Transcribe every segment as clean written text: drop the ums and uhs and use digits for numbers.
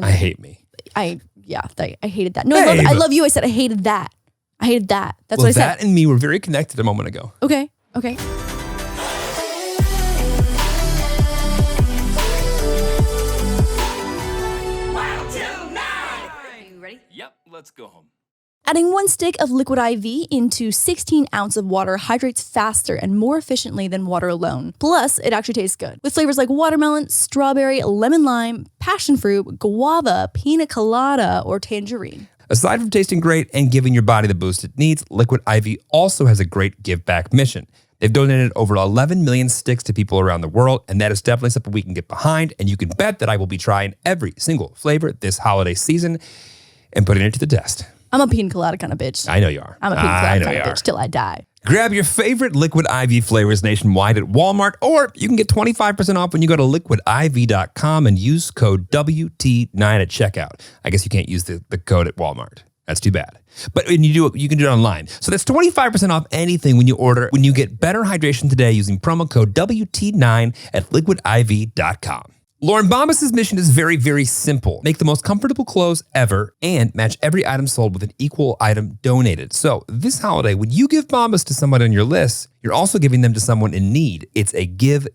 I hate me. I hated that. No, I love you. I said I hated that. That's what I said. That and me were very connected a moment ago. Okay. Wild Til 9. Are you ready? Yep, let's go home. Adding 1 stick of liquid IV into 16 ounces of water hydrates faster and more efficiently than water alone. Plus, it actually tastes good. With flavors like watermelon, strawberry, lemon lime, passion fruit, guava, pina colada, or tangerine. Aside from tasting great and giving your body the boost it needs, Liquid IV also has a great give back mission. They've donated over 11 million sticks to people around the world, and that is definitely something we can get behind. And you can bet that I will be trying every single flavor this holiday season and putting it to the test. I'm a pina colada kind of bitch. I know you are. I'm a pina colada kind of bitch till I die. Grab your favorite Liquid IV flavors nationwide at Walmart, or you can get 25% off when you go to liquidiv.com and use code WT9 at checkout. I guess you can't use the code at Walmart. That's too bad. But when you do it, you can do it online. So that's 25% off anything when you order, when you get better hydration today using promo code WT9 at liquidiv.com. Lauren Bombas' mission is very, very simple. Make the most comfortable clothes ever and match every item sold with an equal item donated. So this holiday, when you give Bombas to someone on your list, you're also giving them to someone in need. It's a give.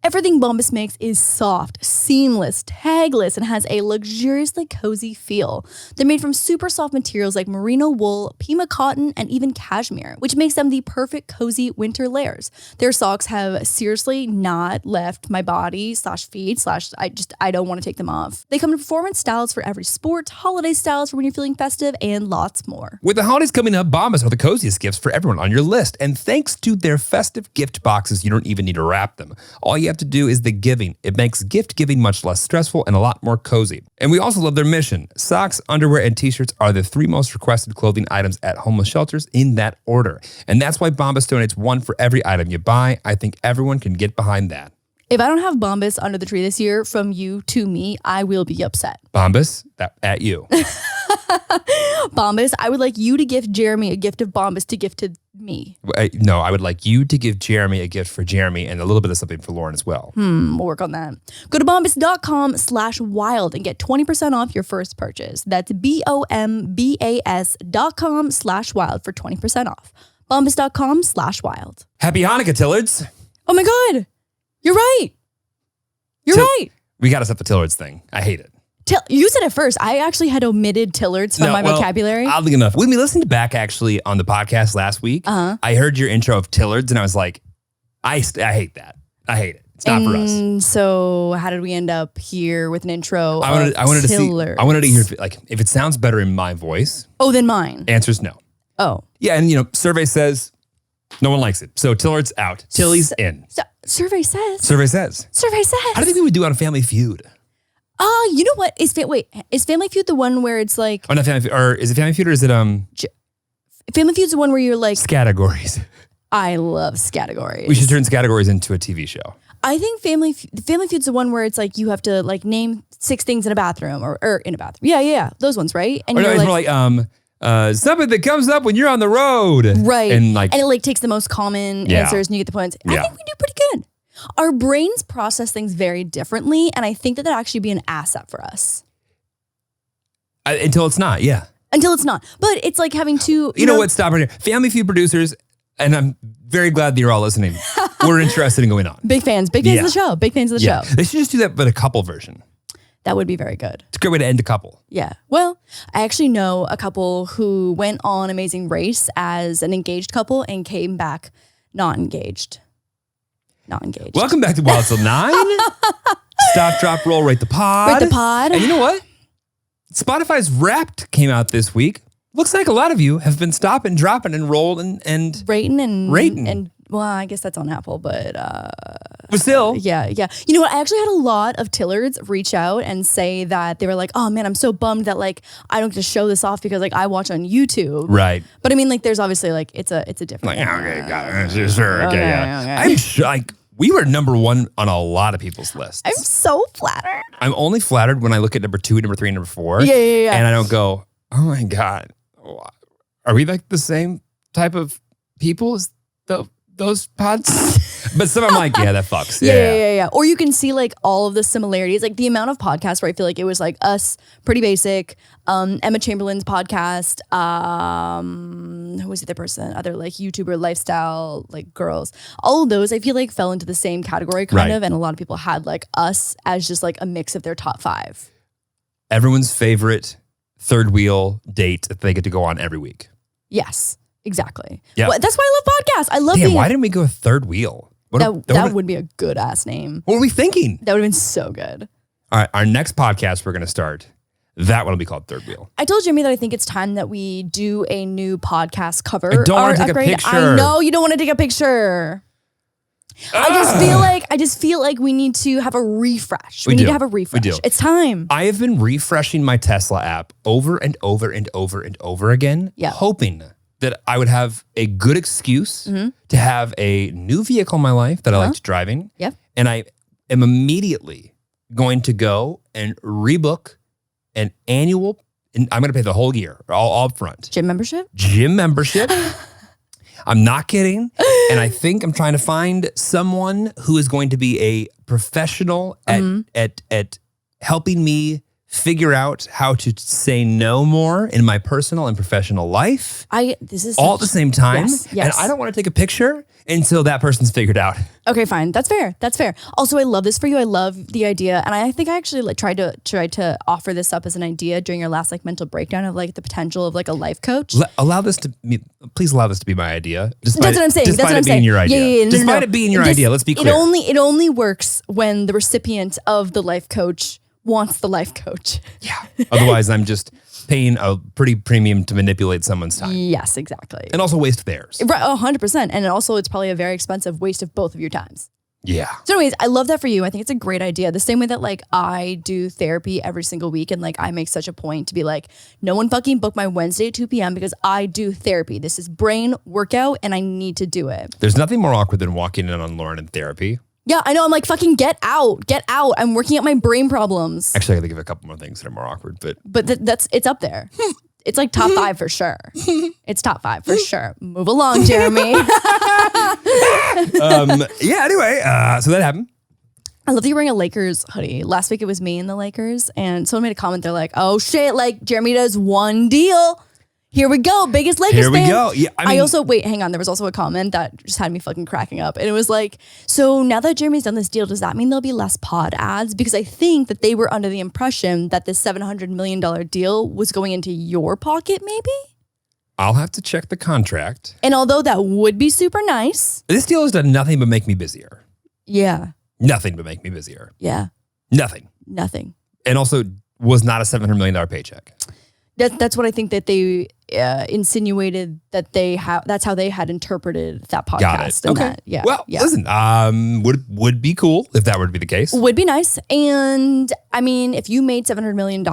Everything Bombas makes is soft, seamless, tagless, and has a luxuriously cozy feel. They're made from super soft materials like merino wool, Pima cotton, and even cashmere, which makes them the perfect cozy winter layers. Their socks have seriously not left my body /feet I don't want to take them off. They come in performance styles for every sport, holiday styles for when you're feeling festive, and lots more. With the holidays coming up, Bombas are the coziest gifts for everyone on your list. And thanks to their festive gift boxes, you don't even need to wrap them. All you have to do is the giving. It makes gift giving much less stressful and a lot more cozy. And we also love their mission. Socks, underwear, and t-shirts are the 3 most requested clothing items at homeless shelters in that order. And that's why Bombas donates 1 for every item you buy. I think everyone can get behind that. If I don't have Bombas under the tree this year from you to me, I will be upset. Bombas, at you. Bombas, I would like you to gift Jeremy a gift of Bombas to gift to me. No, I would like you to give Jeremy a gift for Jeremy and a little bit of something for Lauren as well. We'll work on that. Go to bombas.com/wild and get 20% off your first purchase. That's BOMBAS.com/wild for 20% off. Bombas.com/wild. Happy Hanukkah, Tillards. Oh my God. You're right. You're right. We got to stop the Tillards thing. I hate it. You said it first. I actually had omitted Tillards from my vocabulary. Oddly enough, when we listened back actually on the podcast last week, I heard your intro of Tillards and I was like, I hate that. I hate it. It's not for us. So how did we end up here with an intro I wanted to Tillards? I wanted to hear if it sounds better in my voice. Oh, then mine. Answer's no. Oh. Yeah, and survey says no one likes it. So Tillard's out. Tilly's in. Survey says. Survey says. Survey says. How do you think we would do on Family Feud? You know what? Is Family Feud the one where it's like... Oh, not Family Feud. Or is it Family Feud or is it... Family Feud's the one where you're like... Categories. I love categories. We should turn categories into a TV show. I think Family Feud's the one where it's like you have to like name 6 things in a bathroom or in a bathroom. Yeah. Those ones, right? And it's more like something that comes up when you're on the road. Right. And it like takes the most common answers and you get the points. I think we do pretty good. Our brains process things very differently, and I think that actually be an asset for us. Until it's not, yeah. Until it's not. But it's like having two... You know what? Stop right here. Family Feud producers, and I'm very glad that you're all listening. We're interested in going on. Big fans of the show. Big fans of the show. They should just do that, but a couple version. That would be very good. It's a great way to end a couple. Yeah. Well, I actually know a couple who went on Amazing Race as an engaged couple and came back not engaged. Welcome back to Wild Til 9. Stop, drop, roll, rate the pod. And you know what? Spotify's Wrapped came out this week. Looks like a lot of you have been stopping, dropping, and rolling and rating. And well, I guess that's on Apple, but still. Yeah. You know what? I actually had a lot of Tillards reach out and say that they were like, oh man, I'm so bummed that like I don't get to show this off because like I watch on YouTube. Right. But I mean, like there's obviously like it's a different. Like, okay, got it. Sure. Okay, yeah. I'm like, we were number 1 on a lot of people's lists. I'm so flattered. I'm only flattered when I look at number 2, number 3, number 4. Yeah. And I don't go, oh my God, are we like the same type of people as the those pods. But some I'm like, yeah, that fucks. Yeah. Or you can see like all of the similarities, like the amount of podcasts where I feel like it was like us, Pretty Basic, Emma Chamberlain's podcast, who was the other person? Other like YouTuber lifestyle, like girls. All of those I feel like fell into the same category kind of. And a lot of people had like us as just like a mix of their top 5. Everyone's favorite third wheel date that they get to go on every week. Yes, exactly. Yeah. Well, that's why I love podcasts. I love Damn, why didn't we go third wheel? that would be a good ass name. What were we thinking? That would have been so good. All right, our next podcast we're going to start, that one will be called Third Wheel. I told Jimmy that I think it's time that we do a new podcast cover. I don't want to take upgrade. a picture. I know you don't want to take a picture. I just feel like we need to have a refresh. We need to have a refresh. We do. It's time. I have been refreshing my Tesla app over and over and over and over again, hoping that I would have a good excuse to have a new vehicle in my life that I liked driving. Yep. And I am immediately going to go and rebook an annual, and I'm going to pay the whole year, all up front. Gym membership? Gym membership. I'm not kidding. And I think I'm trying to find someone who is going to be a professional at helping me figure out how to say no more in my personal and professional life. This is all at the same time. Yes. And I don't want to take a picture until that person's figured out. Okay, fine. That's fair. That's fair. Also, I love this for you. I love the idea. And I think I actually like tried to offer this up as an idea during your last like mental breakdown of like the potential of like a life coach. Please allow this to be my idea. Despite That's what I'm saying. Despite That's what it I'm being saying. your idea. Yeah. Despite it being your idea, let's be clear. It only works when the recipient of the life coach wants the life coach. Yeah. Otherwise, I'm just paying a pretty premium to manipulate someone's time. Yes, exactly. And also waste theirs. Right, 100%. And also it's probably a very expensive waste of both of your times. Yeah. So anyways, I love that for you. I think it's a great idea. The same way that like I do therapy every single week and like I make such a point to be like, no one fucking book my Wednesday at 2 p.m. because I do therapy. This is brain workout and I need to do it. There's nothing more awkward than walking in on Lauren in therapy. Yeah, I know. I'm like, fucking get out. Get out. I'm working out my brain problems. Actually, I got to give a couple more things that are more awkward, but it's up there. It's like top 5 for sure. It's top 5 for sure. Move along, Jeremy. Anyway, so that happened. I love that you're wearing a Lakers hoodie. Last week it was me and the Lakers, and someone made a comment. They're like, oh shit, like Jeremy does one deal. Here we go, biggest Lakers Here we fan. go. Yeah, I mean, wait, hang on. There was also a comment that just had me fucking cracking up. And it was like, so now that Jeremy's done this deal, does that mean there'll be less pod ads? Because I think that they were under the impression that this $700 million deal was going into your pocket, maybe? I'll have to check the contract. And although that would be super nice. This deal has done nothing but make me busier. Yeah. Nothing but make me busier. Yeah. Nothing. And also was not a $700 million paycheck. That's what I think that they insinuated that that's how they had interpreted that podcast. Got it. And Okay. Listen, would be cool if that were to be the case. Would be nice. And I mean, if you made $700 million,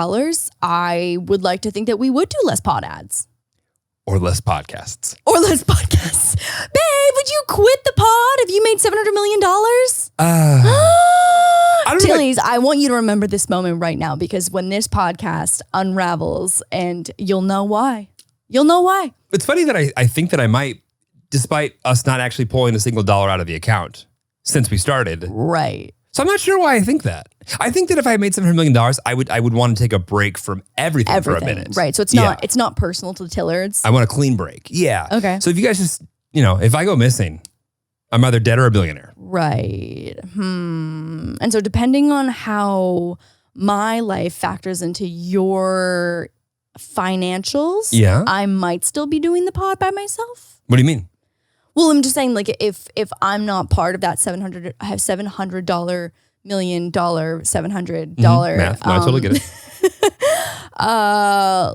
I would like to think that we would do less pod ads. Or less podcasts. Babe, would you quit the pod if you made $700 million? Tillies, I want you to remember this moment right now because when this podcast unravels and you'll know why. It's funny that I think that I might, despite us not actually pulling a single dollar out of the account since we started. Right. So I'm not sure why I think that. I think that if I made $700 million, I would want to take a break from everything for a minute. Right. So it's not personal to the Tillards. I want a clean break. Yeah. Okay. So if you guys just, if I go missing, I'm either dead or a billionaire. Right. And so depending on how my life factors into your financials, I might still be doing the pod by myself. What do you mean? Well, I'm just saying, like, if I'm not part of that $700 million, Math. No, I totally get it.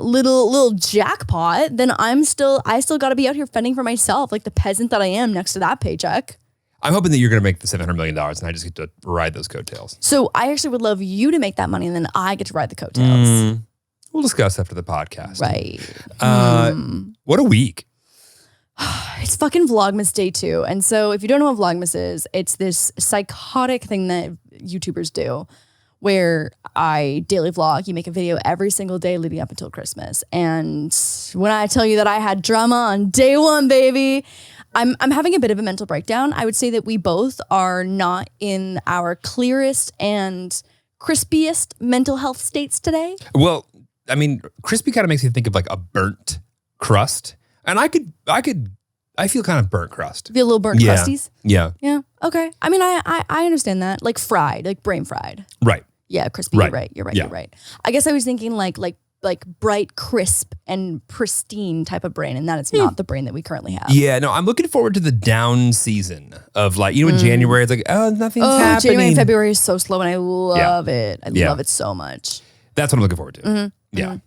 little jackpot, then I still got to be out here fending for myself, like the peasant that I am next to that paycheck. I'm hoping that you're going to make the $700 million and I just get to ride those coattails. So I actually would love you to make that money and then I get to ride the coattails. We'll discuss after the podcast. Right. What a week. It's fucking Vlogmas day 2. And so if you don't know what Vlogmas is, it's this psychotic thing that YouTubers do where I daily vlog. You make a video every single day leading up until Christmas. And when I tell you that I had drama on day 1, baby, I'm having a bit of a mental breakdown. I would say that we both are not in our clearest and crispiest mental health states today. Well, I mean, crispy kind of makes me think of like a burnt crust. And I feel kind of burnt crust. Feel a little burnt Yeah. crusties? Yeah. Yeah. Okay. I mean, I understand that. Like fried, like brain fried. Right. Yeah, crispy. Right. You're right. Yeah. You're right. I guess I was thinking like bright, crisp, and pristine type of brain, and that is not the brain that we currently have. Yeah, no, I'm looking forward to the down season of like, in January, it's like, oh, nothing's happening. January and February is so slow, and I love it. I Yeah. love it so much. That's what I'm looking forward to. Yeah.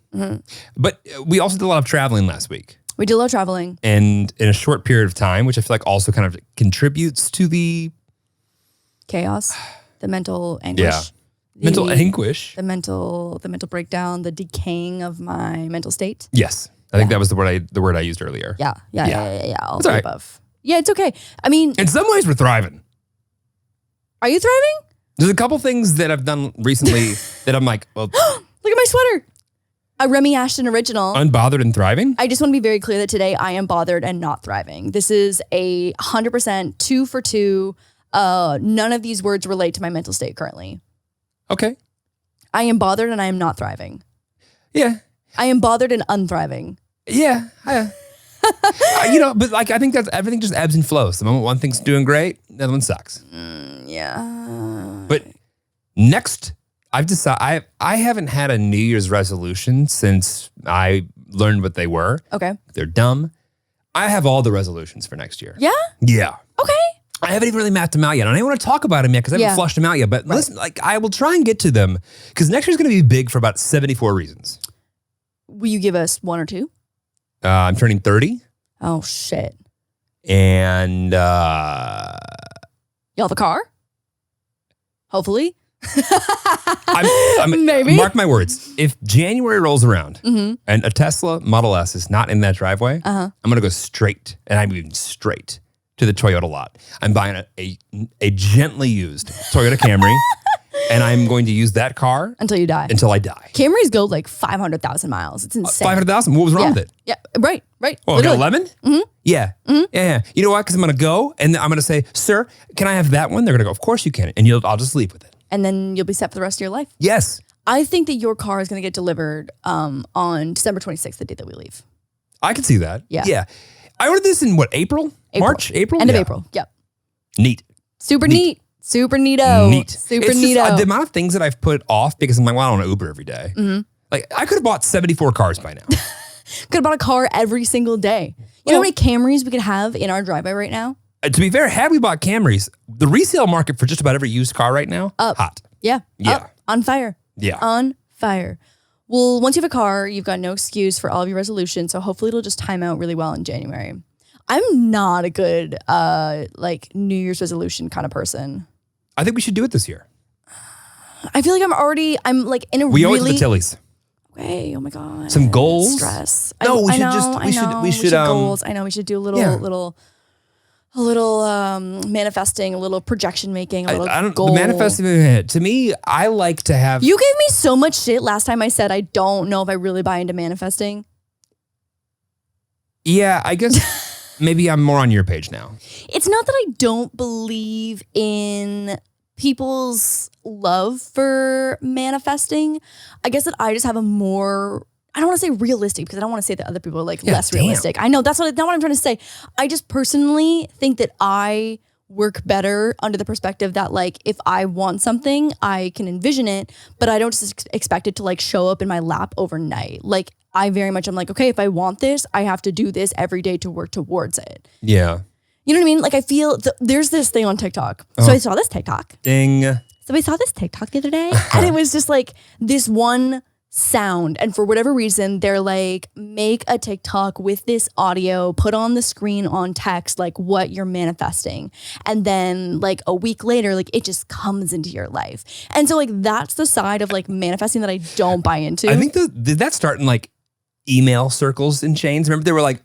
But we also did a lot of traveling last week. We did a lot of traveling. And in a short period of time, which I feel like also kind of contributes to the Chaos, the mental anguish. Yeah. mental anguish. The mental breakdown, the decaying of my mental state. Yes. I think that was the word I used earlier. Yeah. All It's the all right. above. Yeah, it's okay. I mean, In some ways, we're thriving. are you thriving? There's a couple things that I've done recently that I'm like, well, Look at my sweater. A Remy Ashton original. unbothered and thriving. I just want to be very clear that today I am bothered and not thriving. This is a 100% 2 for 2. None of these words relate to my mental state currently. Okay. I am bothered and I am not thriving. Yeah. I am bothered and unthriving. Yeah. But like, I think that's everything just ebbs and flows. The moment one thing's doing great, the other one sucks. Yeah. But next, I've decided I haven't had a New Year's resolution since I learned what they were. Okay. They're dumb. I have all the resolutions for next year. Yeah? Yeah. Okay. I haven't even really mapped them out yet. I don't even want to talk about them yet because I haven't Yeah. flushed them out yet. But listen, like I will try and get to them because next year's going to be big for about 74 reasons. Will you give us one or two? I'm turning 30 Oh, shit. and You have a car? Hopefully. I'm Maybe. mark my words. If January rolls around and a Tesla Model S is not in that driveway, I'm going to go straight, and I mean straight, to the Toyota lot. I'm buying a gently used Toyota Camry, and I'm going to use that car Until you die. until I die. Camrys go like 500,000 miles. It's insane. 500,000. What was wrong Yeah. with it? Yeah. Right. Oh, I got a Literally. lemon? Mm-hmm. Yeah. Yeah. You know what? Because I'm going to go, and I'm going to say, sir, can I have that one? They're going to go, of course you can. And I'll just leave with it. And then you'll be set for the rest of your life. Yes. I think that your car is going to get delivered on December 26th, the day that we leave. I can see that. Yeah. Yeah. I ordered this in what, April? March? April? End of Yeah. April. Yep. Neat. Super neat. Super neato. Neat. Super It's just, neato. the amount of things that I've put off because I'm like, well, I don't want to Uber every day. Like, I could have bought 74 cars by now. Could have bought a car every single day. You know how many Camrys we could have in our driveway right now? To be fair, had we bought Camrys, the resale market for just about every used car right now, hot. Yeah. Yeah. Up. On fire. Yeah. On fire. Well, once you have a car, you've got no excuse for all of your resolutions. So hopefully it'll just time out really well in January. I'm not a good New Year's resolution kind of person. I think we should do it this year. I feel like I'm like in a We owe it to really the Tillies. way. Oh my God. Some goals? Stress. No, we I should know, just- I we should- know, we should, goals. I know we should do a little Yeah. manifesting, a little projection making, a little I don't. goal. The manifesting. To me, I like to have. You gave me so much shit last time I said I don't know if I really buy into manifesting. Yeah, I guess maybe I'm more on your page now. It's not that I don't believe in people's love for manifesting. I guess that I just have a more, I don't want to say realistic because I don't want to say that other people are like less damn. realistic. I know that's not what I'm trying to say. I just personally think that I work better under the perspective that like if I want something, I can envision it, but I don't just expect it to like show up in my lap overnight. Like I very much, I'm like, okay, if I want this, I have to do this every day to work towards it. Yeah. You know what I mean? Like I feel there's this thing on TikTok. So I saw this TikTok. Ding. So I saw this TikTok the other day and it was just like this one sound. And for whatever reason, they're like, make a TikTok with this audio, put on the screen on text, like what you're manifesting. And then like a week later, like it just comes into your life. And so like that's the side of like manifesting that I don't buy into. I think did that start in like email circles and chains? Remember they were like,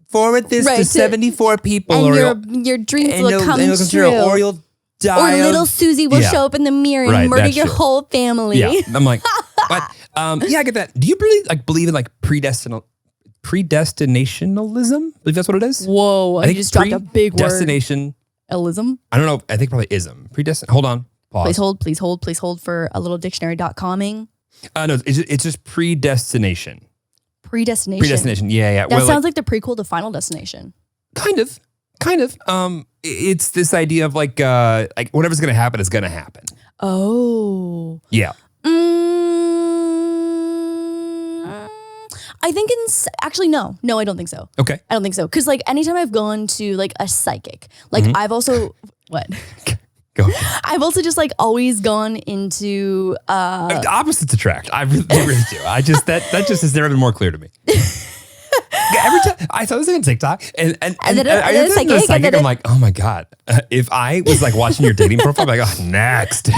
forward this Right, to to- 74 people, and or your dreams and will it'll- come and it'll true. or you'll die. Or little Susie will Yeah. show up in the mirror and Right, murder that's your true. whole family. Yeah, I'm like, but yeah, I get that. Do you believe in like predestinationalism. I believe that's what it is. Whoa, I just dropped a big word. Predestination. Elism. I don't know. I think probably ism. Hold on. Pause. Please hold for a little dictionary.coming. No, it's just predestination. Predestination. Predestination. Yeah. That sounds like the prequel to Final Destination. Kind of. It's this idea of like whatever's going to happen is going to happen. Oh. Yeah. I think actually, no, I don't think so. Okay. I don't think so. Cause like anytime I've gone to like a psychic, like I've also, what? Go. I've also just like always gone into, The opposites attract. I really do. I just, that just has never been more clear to me. Every time I saw this on TikTok and then I psychic, a psychic, I'm like, oh my God. If I was like watching your dating profile, I'm like, oh, next.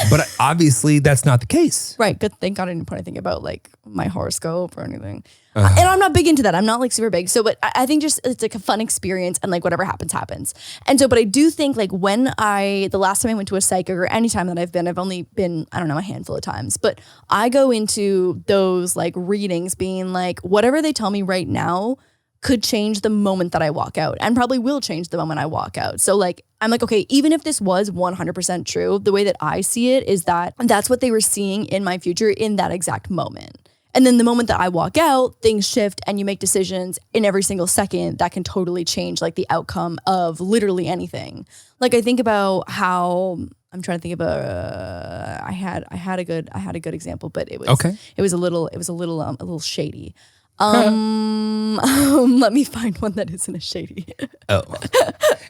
But obviously that's not the case. Right. Good. Thank God I didn't put anything about like my horoscope or anything. And I'm not big into that. I'm not like super big. So, but I think just it's like a fun experience and like whatever happens, happens. And so, but I do think like the last time I went to a psychic or any time that I've only been, I don't know, a handful of times, but I go into those like readings being like, whatever they tell me right now could change the moment that I walk out and probably will change the moment I walk out. So like, I'm like, okay, even if this was 100% true, the way that I see it is that that's what they were seeing in my future in that exact moment. And then the moment that I walk out, things shift and you make decisions in every single second that can totally change like the outcome of literally anything. Like I think about how I'm trying to think of I had a good example, but it was okay. It was a little shady. Let me find one that isn't as shady. Oh,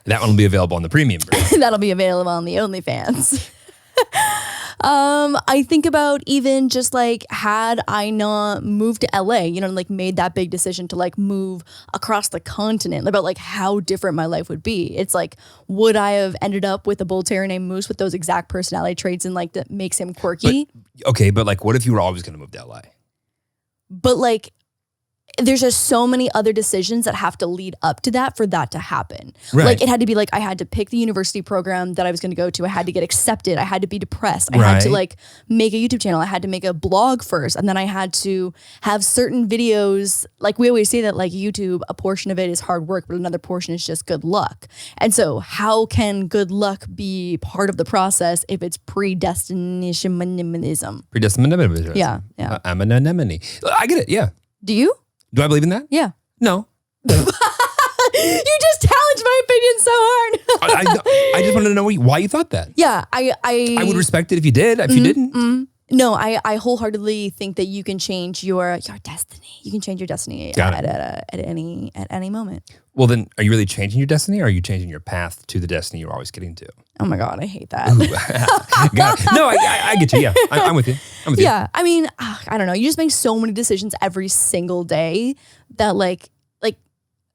that one will be available on the premium version. That'll be available on the OnlyFans. I think about even just like had I not moved to LA, you know, like made that big decision to like move across the continent, about like how different my life would be. It's like, would I have ended up with a bull terrier named Moose with those exact personality traits and like that makes him quirky? But like, what if you were always going to move to LA? But like, there's just so many other decisions that have to lead up to that for that to happen. Right. Like it had to be like, I had to pick the university program that I was going to go to. I had to get accepted. I had to be depressed. I had to like make a YouTube channel. I had to make a blog first. And then I had to have certain videos. Like we always say that like YouTube, a portion of it is hard work, but another portion is just good luck. And so how can good luck be part of the process if it's predestinationism? Predestinationism. Yeah. I'm an anemone. I get it. Yeah. Do you? Do I believe in that? Yeah. No. You just challenged my opinion so hard. I just wanted to know why you thought that. Yeah, I would respect it if you did. If you didn't, no, I wholeheartedly think that you can change your destiny. You can change your destiny at any moment. Well, then, are you really changing your destiny, or are you changing your path to the destiny you're always getting to? Oh my God, I hate that. No, I get you. Yeah, I'm with you. Yeah, I mean, I don't know. You just make so many decisions every single day that like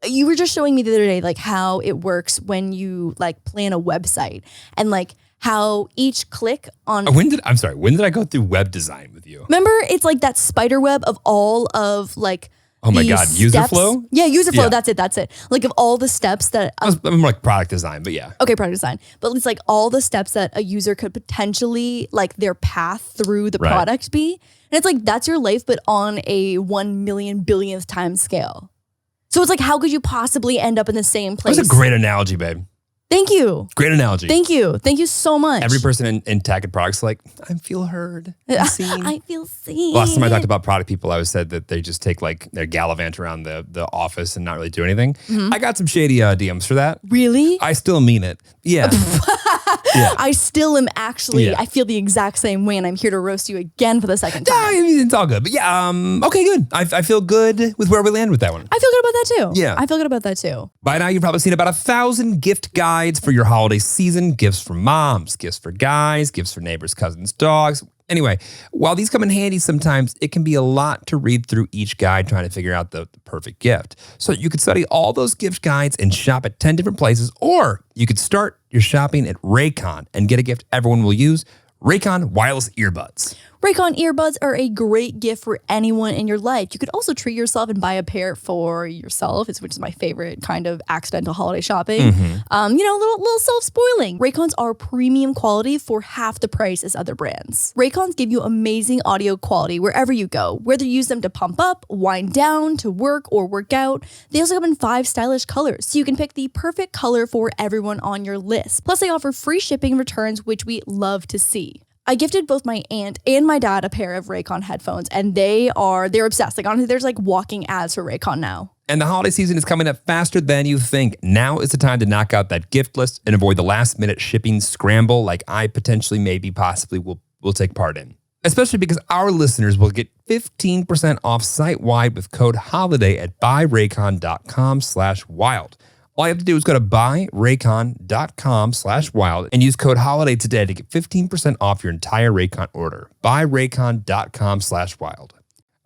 you were just showing me the other day, like how it works when you like plan a website and like how each click on. When did I go through web design with you? Remember, it's like that spider web of all of like. Oh my God, user steps. flow? Yeah, user flow. Yeah. That's it. Like of all the steps that I'm more like product design, but yeah. Okay, product design. But it's like all the steps that a user could potentially like their path through the product be. And it's like that's your life, but on a 1 million billionth time scale. So it's like, how could you possibly end up in the same place? That's a great analogy, babe. Thank you. Great analogy. Thank you. Thank you so much. Every person in tech and products like, I feel heard. I feel seen. Last time I talked about product people, I was said that they just take like their gallivant around the office and not really do anything. I got some shady DMs for that. Really? I still mean it. Yeah. Yeah. I still am actually, I feel the exact same way and I'm here to roast you again for the second time. I mean, it's all good. But yeah, okay, good. I feel good with where we land with that one. I feel good about that too. Yeah. I feel good about that too. By now, you've probably seen about 1,000 gift guides for your holiday season. Gifts for moms, gifts for guys, gifts for neighbors, cousins, dogs. Anyway, while these come in handy sometimes, it can be a lot to read through each guide trying to figure out the perfect gift. So you could study all those gift guides and shop at 10 different places, or you could start your shopping at Raycon and get a gift everyone will use Raycon wireless earbuds. Raycon earbuds are a great gift for anyone in your life. You could also treat yourself and buy a pair for yourself, which is my favorite kind of accidental holiday shopping. Little self-spoiling. Raycons are premium quality for half the price as other brands. Raycons give you amazing audio quality wherever you go, whether you use them to pump up, wind down, to work or work out. They also come in 5 stylish colors, so you can pick the perfect color for everyone on your list. Plus, they offer free shipping and returns, which we love to see. I gifted both my aunt and my dad a pair of Raycon headphones, and they're obsessed. Like, honestly, there's like walking ads for Raycon now. And the holiday season is coming up faster than you think. Now is the time to knock out that gift list and avoid the last minute shipping scramble like I possibly will take part in. Especially because our listeners will get 15% off site-wide with code HOLIDAY at buyraycon.com/wild. All you have to do is go to buyraycon.com/wild and use code HOLIDAY today to get 15% off your entire Raycon order. Buyraycon.com/wild.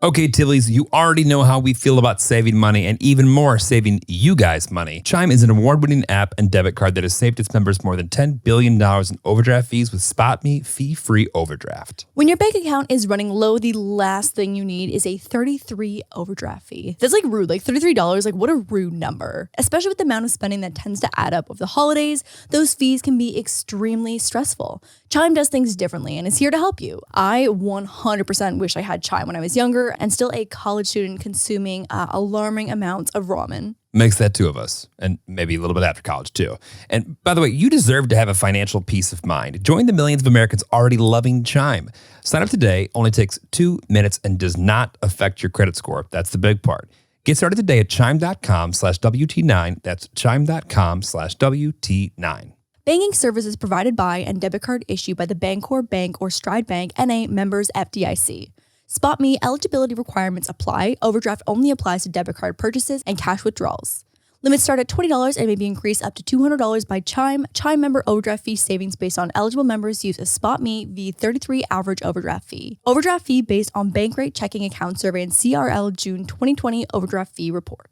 Okay, Tillies, you already know how we feel about saving money and even more saving you guys money. Chime is an award-winning app and debit card that has saved its members more than $10 billion in overdraft fees with SpotMe fee-free overdraft. When your bank account is running low, the last thing you need is a $33 overdraft fee. That's like rude, like $33, like what a rude number. Especially with the amount of spending that tends to add up over the holidays, those fees can be extremely stressful. Chime does things differently and is here to help you. I 100% wish I had Chime when I was younger and still a college student consuming alarming amounts of ramen. Makes that 2 of us, and maybe a little bit after college too. And by the way, you deserve to have a financial peace of mind. Join the millions of Americans already loving Chime. Sign up today, only takes 2 minutes and does not affect your credit score. That's the big part. Get started today at chime.com/WT9. That's chime.com/WT9. Banking services provided by and debit card issued by the Bancorp Bank or Stride Bank, N.A. members FDIC. SpotMe eligibility requirements apply. Overdraft only applies to debit card purchases and cash withdrawals. Limits start at $20 and may be increased up to $200 by Chime. Chime member overdraft fee savings based on eligible members use a SpotMe V33 average overdraft fee. Overdraft fee based on bank rate checking account survey and CRL June 2020 overdraft fee report.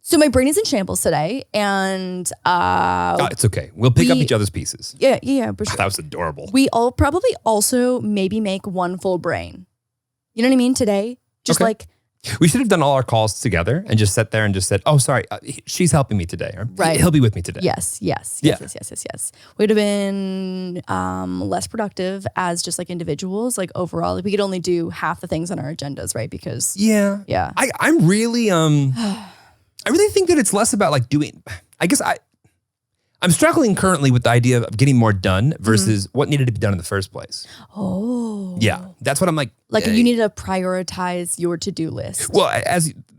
So my brain is in shambles today, and it's okay. We'll pick up each other's pieces. Yeah. For sure. That was adorable. We all probably also maybe make one full brain. You know what I mean? Today, just like we should have done all our calls together and just sat there and just said, "Oh, sorry, she's helping me today, or right. He'll be with me today." Yes. We'd have been less productive as just like individuals. Like overall, like we could only do half the things on our agendas, right? Because yeah. I'm really I really think that it's less about like doing, I guess I'm struggling currently with the idea of getting more done versus what needed to be done in the first place. Oh. Yeah. That's what I'm like. Like you need to prioritize your to-do list. Well,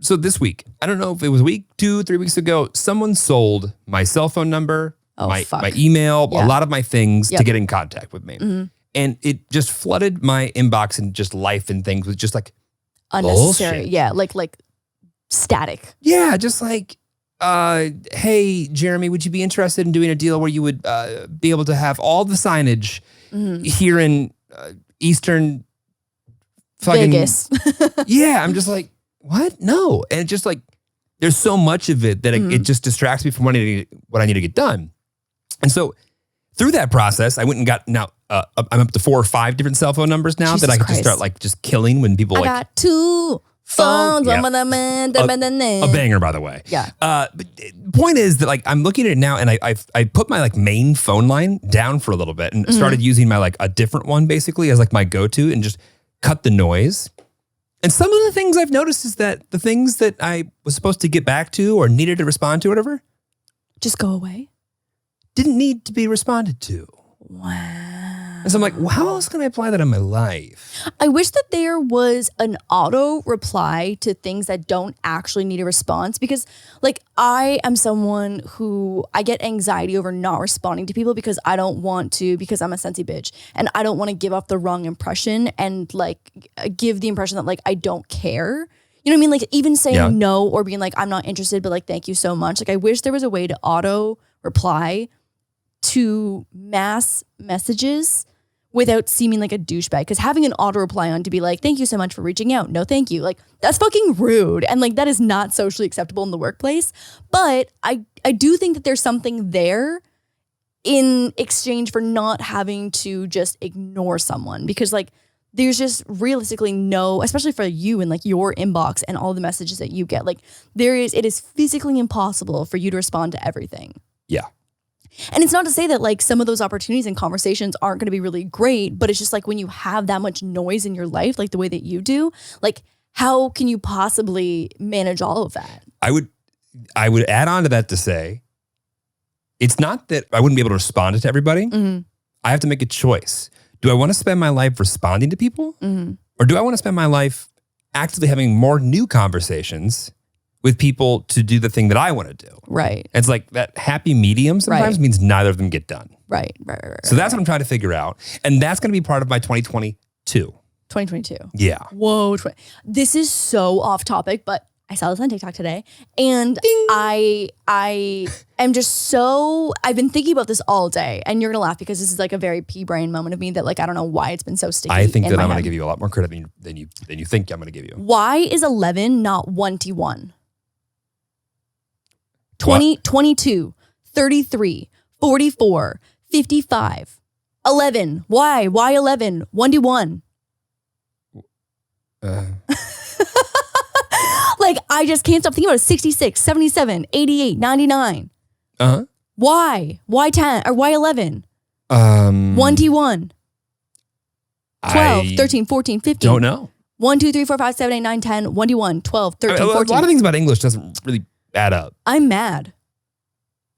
so this week, I don't know if it was a week, 2, 3 weeks ago, someone sold my cell phone number, my email, a lot of my things to get in contact with me. Mm-hmm. And it just flooded my inbox and just life and things with just like unnecessary. bullshit. Yeah. Like static. Yeah, just like, hey, Jeremy, would you be interested in doing a deal where you would be able to have all the signage here in Eastern fucking Vegas? Yeah, I'm just like, what? No. And it's just like, there's so much of it that it just distracts me from what I need to get done. And so through that process, I went and got, now I'm up to 4 or 5 different cell phone numbers now that I could just start like just killing when people got 2 phones. A banger, by the way. Yeah. But the point is that like I'm looking at it now, and I put my like main phone line down for a little bit and started using my like a different one basically as like my go-to and just cut the noise. And some of the things I've noticed is that the things that I was supposed to get back to or needed to respond to, or whatever, just go away. Didn't need to be responded to. Wow. And so I'm like, well, how else can I apply that in my life? I wish that there was an auto reply to things that don't actually need a response, because like I am someone who I get anxiety over not responding to people because I don't want to, because I'm a sensey bitch and I don't want to give off the wrong impression and like give the impression that like I don't care. You know what I mean? Like even saying no or being like, I'm not interested, but like, thank you so much. Like I wish there was a way to auto reply to mass messages without seeming like a douchebag, because having an auto reply on to be like, thank you so much for reaching out, no thank you, like that's fucking rude, and like that is not socially acceptable in the workplace. But I do think that there's something there in exchange for not having to just ignore someone, because like there's just realistically no, especially for you and like your inbox and all the messages that you get, like it is physically impossible for you to respond to everything. Yeah. And it's not to say that like some of those opportunities and conversations aren't going to be really great, but it's just like when you have that much noise in your life, like the way that you do, like how can you possibly manage all of that? I would add on to that to say, it's not that I wouldn't be able to respond to everybody. Mm-hmm. I have to make a choice. Do I want to spend my life responding to people? Mm-hmm. Or do I want to spend my life actively having more new conversations with people to do the thing that I want to do? Right. It's like that happy medium sometimes means neither of them get done. Right. So that's what I'm trying to figure out. And that's going to be part of my 2022. 2022. Yeah. Whoa. This is so off topic, but I saw this on TikTok today, and I am just so, I've been thinking about this all day, and you're going to laugh because this is like a very pea brain moment of me that like, I don't know why it's been so sticky. I think that I'm going to head. give you a lot more credit than you think I'm going to give you. Why is 11 not 1T1? 20, 22, 33, 44, 55, 11. Why? Why 11? 1D1. Like, I just can't stop thinking about it. 66, 77, 88, 99. Uh-huh. Why? Why 10? Or why 11? 1T1. 12, 13, 14, 15. Don't know. 1, 2, 3, 4, 5, 7, 8, 9, 10, 1D1, 12, 13, 14. A lot of things about English doesn't really add up. I'm mad.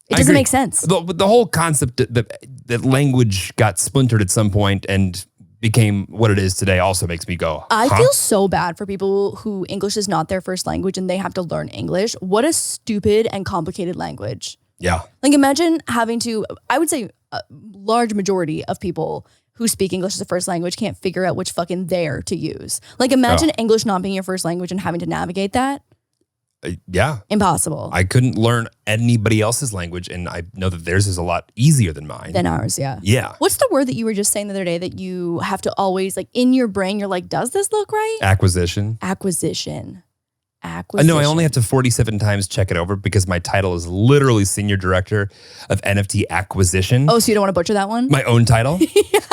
It I doesn't agree. make sense. The whole concept that language got splintered at some point and became what it is today also makes me go, I feel so bad for people who English is not their first language and they have to learn English. What a stupid and complicated language. Yeah. Like imagine having to, I would say a large majority of people who speak English as a first language can't figure out which fucking there to use. Like imagine English not being your first language and having to navigate that. Yeah. Impossible. I couldn't learn anybody else's language, and I know that theirs is a lot easier than mine. Than ours, yeah. Yeah. What's the word that you were just saying the other day that you have to always, like in your brain, you're like, does this look right? Acquisition. Acquisition. No, I only have to 47 times check it over because my title is literally Senior Director of NFT Acquisition. Oh, so you don't want to butcher that one? My own title?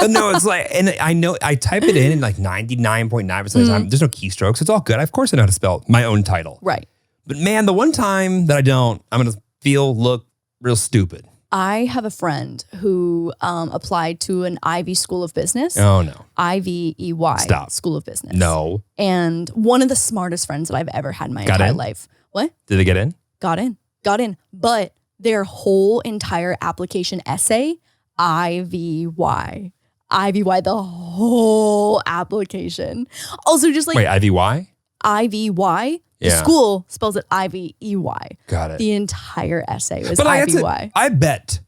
No, it's like, and I know, I type it in like 99.9% of the time. There's no keystrokes. It's all good. Of course I know how to spell my own title. Right. But man, the one time that I don't, I'm going to look real stupid. I have a friend who applied to an Ivy School of Business. Oh, no. IVEY Stop. School of Business. No. And one of the smartest friends that I've ever had in my entire life. What? Did they get in? Got in. But their whole entire application essay, IVY, the whole application. Also just like. Wait, IVY? IVY. The Yeah. school spells it IVEY. Got it. The entire essay was But IVY. I bet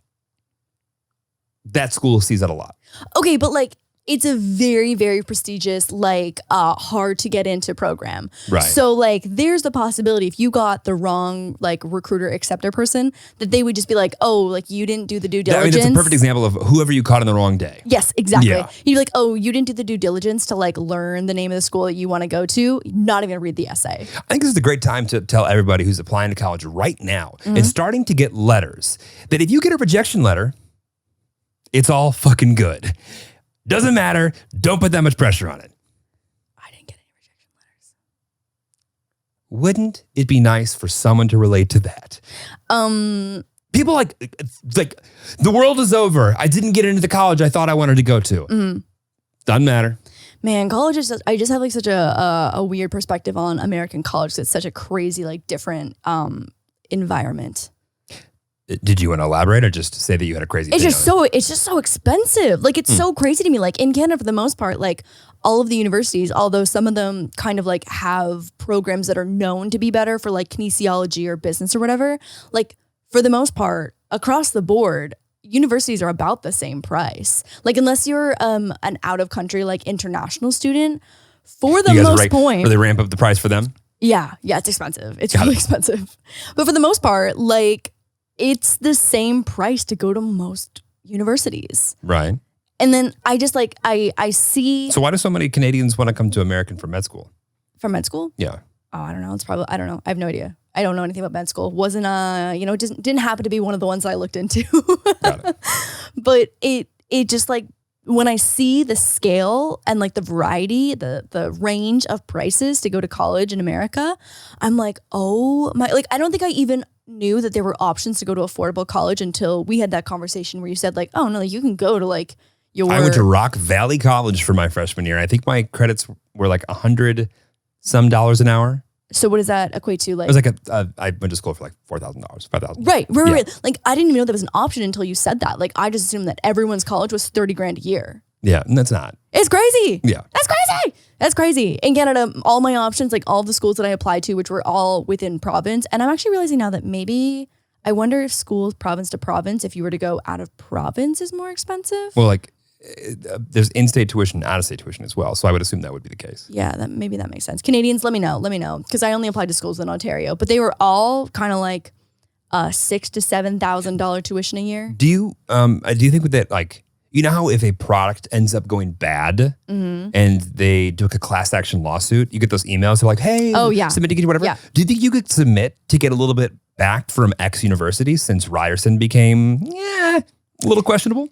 that school sees that a lot. Okay, but like it's a very, very prestigious, like hard to get into program. Right. So like there's the possibility if you got the wrong like recruiter acceptor person that they would just be like, oh, like you didn't do the due I diligence. mean, that's a perfect example of whoever you caught on the wrong day. Yes, exactly. Yeah. You'd be like, oh, you didn't do the due diligence to like learn the name of the school that you want to go to. Not even read the essay. I think this is a great time to tell everybody who's applying to college right now and starting to get letters that if you get a rejection letter, it's all fucking good. Doesn't matter. Don't put that much pressure on it. I didn't get any rejection letters. Wouldn't it be nice for someone to relate to that? People like the world is over. I didn't get into the college I thought I wanted to go to. Doesn't matter. Man, college is, I just have like such a weird perspective on American college. It's such a crazy, like different environment. Did you want to elaborate or just say that you had a crazy It's thing just on it? it's just so expensive. Like it's so crazy to me. Like in Canada, for the most part, like all of the universities, although some of them kind of like have programs that are known to be better for like kinesiology or business or whatever, like for the most part, across the board, universities are about the same price. Like unless you're an out of country, like international student, for the most point. Or they ramp up the price for them? Yeah, it's expensive. It's really expensive. But for the most part, like it's the same price to go to most universities. Right. And then I just like, I see. So why do so many Canadians want to come to American for med school? For med school? Yeah. Oh, I don't know. It's probably, I don't know. I have no idea. I don't know anything about med school. Wasn't, it didn't happen to be one of the ones I looked into. Got it. but it just like when I see the scale and like the variety, the range of prices to go to college in America, I'm like, oh my, like I don't think I even knew that there were options to go to affordable college until we had that conversation where you said like, oh no, like you can go to like your. I went to Rock Valley College for my freshman year. I think my credits were like $100 some an hour. So what does that equate to? Like It was like I went to school for like $4,000, $5,000. Right. Like I didn't even know that was an option until you said that. Like I just assumed that everyone's college was $30,000 a year. Yeah, and that's not. It's crazy. Yeah. That's crazy. In Canada, all my options, like all the schools that I applied to, which were all within province. And I'm actually realizing now that maybe I wonder if schools province to province, if you were to go out of province, is more expensive. Well, like there's in-state tuition, out-of-state tuition as well. So I would assume that would be the case. Yeah, maybe that makes sense. Canadians, let me know. Because I only applied to schools in Ontario, but they were all kind of like $6,000 to $7,000 tuition a year. Do you think that like, you know how if a product ends up going bad and they do like a class action lawsuit, you get those emails, they're like, hey, submit to get whatever. Yeah. Do you think you could submit to get a little bit back from X university since Ryerson became a little questionable?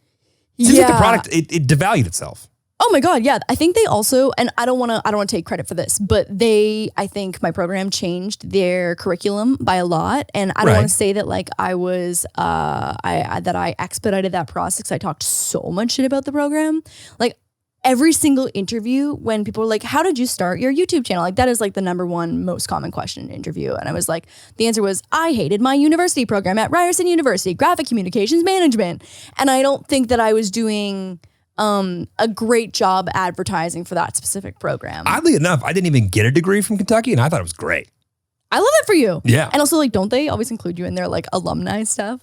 Seems like the product, it devalued itself. Oh my God, yeah. I think they also, and I don't want to take credit for this, but I think my program changed their curriculum by a lot. And I don't want to say that like I was, that I expedited that process. I talked so much shit about the program. Like every single interview when people were like, how did you start your YouTube channel? Like that is like the number one most common question in an interview. And I was like, the answer was, I hated my university program at Ryerson University, graphic communications management. And I don't think that I was doing a great job advertising for that specific program. Oddly enough, I didn't even get a degree from Kentucky and I thought it was great. I love that for you. Yeah. And also like, don't they always include you in their like alumni stuff?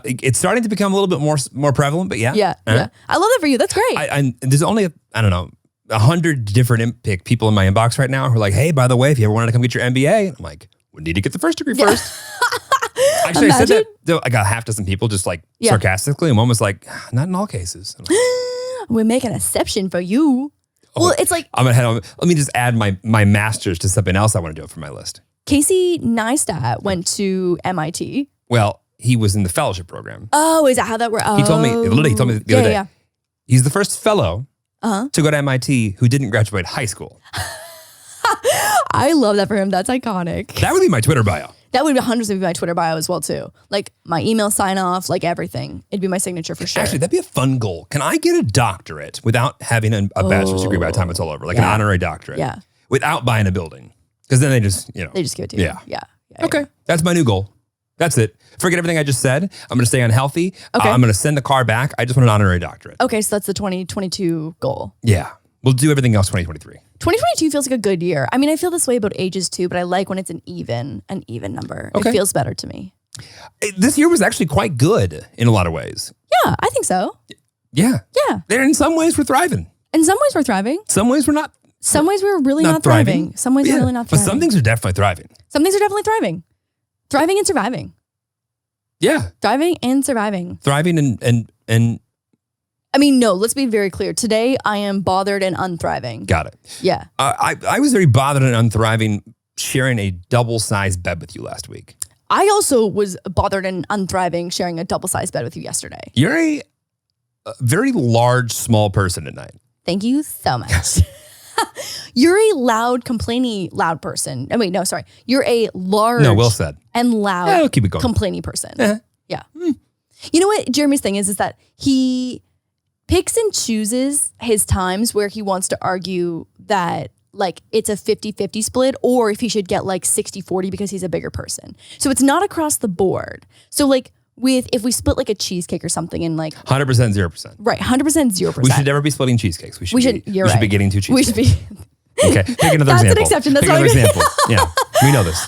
It's starting to become a little bit more prevalent, but yeah. Yeah. I love that for you. That's great. There's only, I don't know, 100 different people in my inbox right now who are like, hey, by the way, if you ever wanted to come get your MBA, I'm like, we need to get the first degree first. Actually, I said that to like a half dozen people just like sarcastically, and one was like, not in all cases. I'm like, we make an exception for you. Well, it's like I'm gonna head on. Let me just add my master's to something else I want to do for my list. Casey Neistat went to MIT. Well, he was in the fellowship program. Oh, is that how that works? He told me the other day. Yeah. He's the first fellow to go to MIT who didn't graduate high school. I love that for him. That's iconic. That would be my Twitter bio. That would be hundreds of my Twitter bio as well too. Like my email sign off, like everything. It'd be my signature for sure. Actually, that'd be a fun goal. Can I get a doctorate without having a bachelor's degree by the time it's all over? Like an honorary doctorate. Yeah. Without buying a building. Because then they just give it to you. Yeah. Okay. That's my new goal. That's it. Forget everything I just said. I'm going to stay unhealthy. Okay. I'm going to send the car back. I just want an honorary doctorate. Okay, so that's the 2022 goal. Yeah. We'll do everything else 2023. 2022 feels like a good year. I mean, I feel this way about ages too, but I like when it's an even number. Okay. It feels better to me. This year was actually quite good in a lot of ways. Yeah, I think so. Yeah. Yeah. In some ways, we're thriving. In some ways, we're thriving. Some ways, we're not. Some ways, we're really not thriving. Some ways, we're really not thriving. But some things are definitely thriving. Some things are definitely thriving. Thriving and surviving. Yeah. Thriving and surviving. Thriving and I mean, no, let's be very clear. Today, I am bothered and unthriving. Got it. Yeah. I was very bothered and unthriving sharing a double-sized bed with you last week. I also was bothered and unthriving sharing a double-sized bed with you yesterday. You're a very large, small person at night. Thank you so much. You're a loud, complaining, loud person. Oh, wait, no, sorry. You're a large well said. And loud, keep it going. complaining person. Yeah. You know what Jeremy's thing is that he picks and chooses his times where he wants to argue that like it's a 50-50 split or if he should get like 60-40 because he's a bigger person. So it's not across the board. So like if we split like a cheesecake or something and like 100%, 0%. Right, 100%, 0%. We should never be splitting cheesecakes. We should be getting two cheesecakes. We should be. Okay, pick another That's example. an exception. That's pick another example. Yeah, we know this.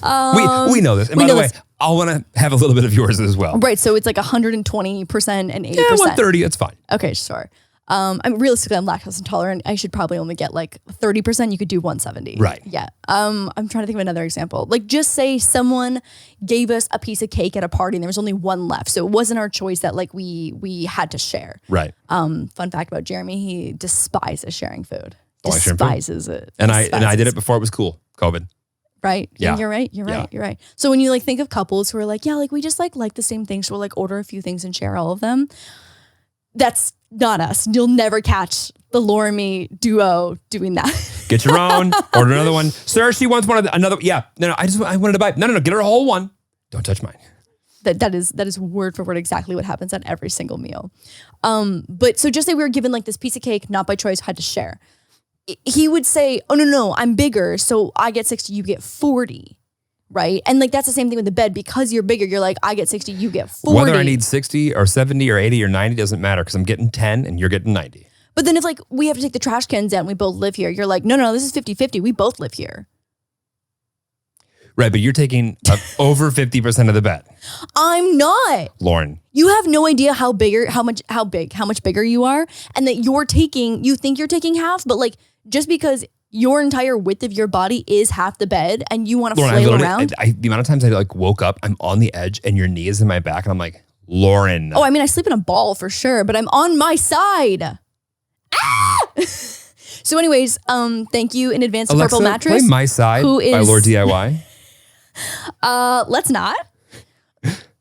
We know this. And by the way, I want to have a little bit of yours as well. Right, so it's like 120% and 80%. Yeah, 130, that's fine. Okay, sure. I'm realistically, I'm lactose intolerant. I should probably only get like 30%. You could do 170. Right. Yeah. I'm trying to think of another example. Like just say someone gave us a piece of cake at a party and there was only one left. So it wasn't our choice that like we had to share. Right. Fun fact about Jeremy, he despises sharing food. Despises it. And I did it before it was cool. COVID. Right. Yeah. You're right. So when you like think of couples who are like, yeah, like we just like the same things. So we'll like order a few things and share all of them. That's not us. You'll never catch the Laura and me duo doing that. Get your own. Order another one. Sir, she wants another. Yeah. No, I wanted to buy. No. Get her a whole one. Don't touch mine. That is word for word exactly what happens at every single meal. But so just say we were given like this piece of cake, not by choice, had to share. He would say, oh, no, I'm bigger. So I get 60, you get 40. Right. And like, that's the same thing with the bed. Because you're bigger, you're like, I get 60, you get 40. Whether I need 60 or 70 or 80 or 90 doesn't matter because I'm getting 10 and you're getting 90. But then if like we have to take the trash cans out and we both live here, you're like, no, this is 50-50. We both live here. Right. But you're taking over 50% of the bet. I'm not. Lauren. You have no idea how much bigger you are. And that you think you're taking half, but like just because your entire width of your body is half the bed and you want to flail around. The amount of times I like woke up, I'm on the edge and your knee is in my back and I'm like, Lauren. Oh, I mean, I sleep in a ball for sure, but I'm on my side. Ah! So anyways, thank you in advance to Alexa, Purple Mattress. Play My Side by Lord DIY. Let's not.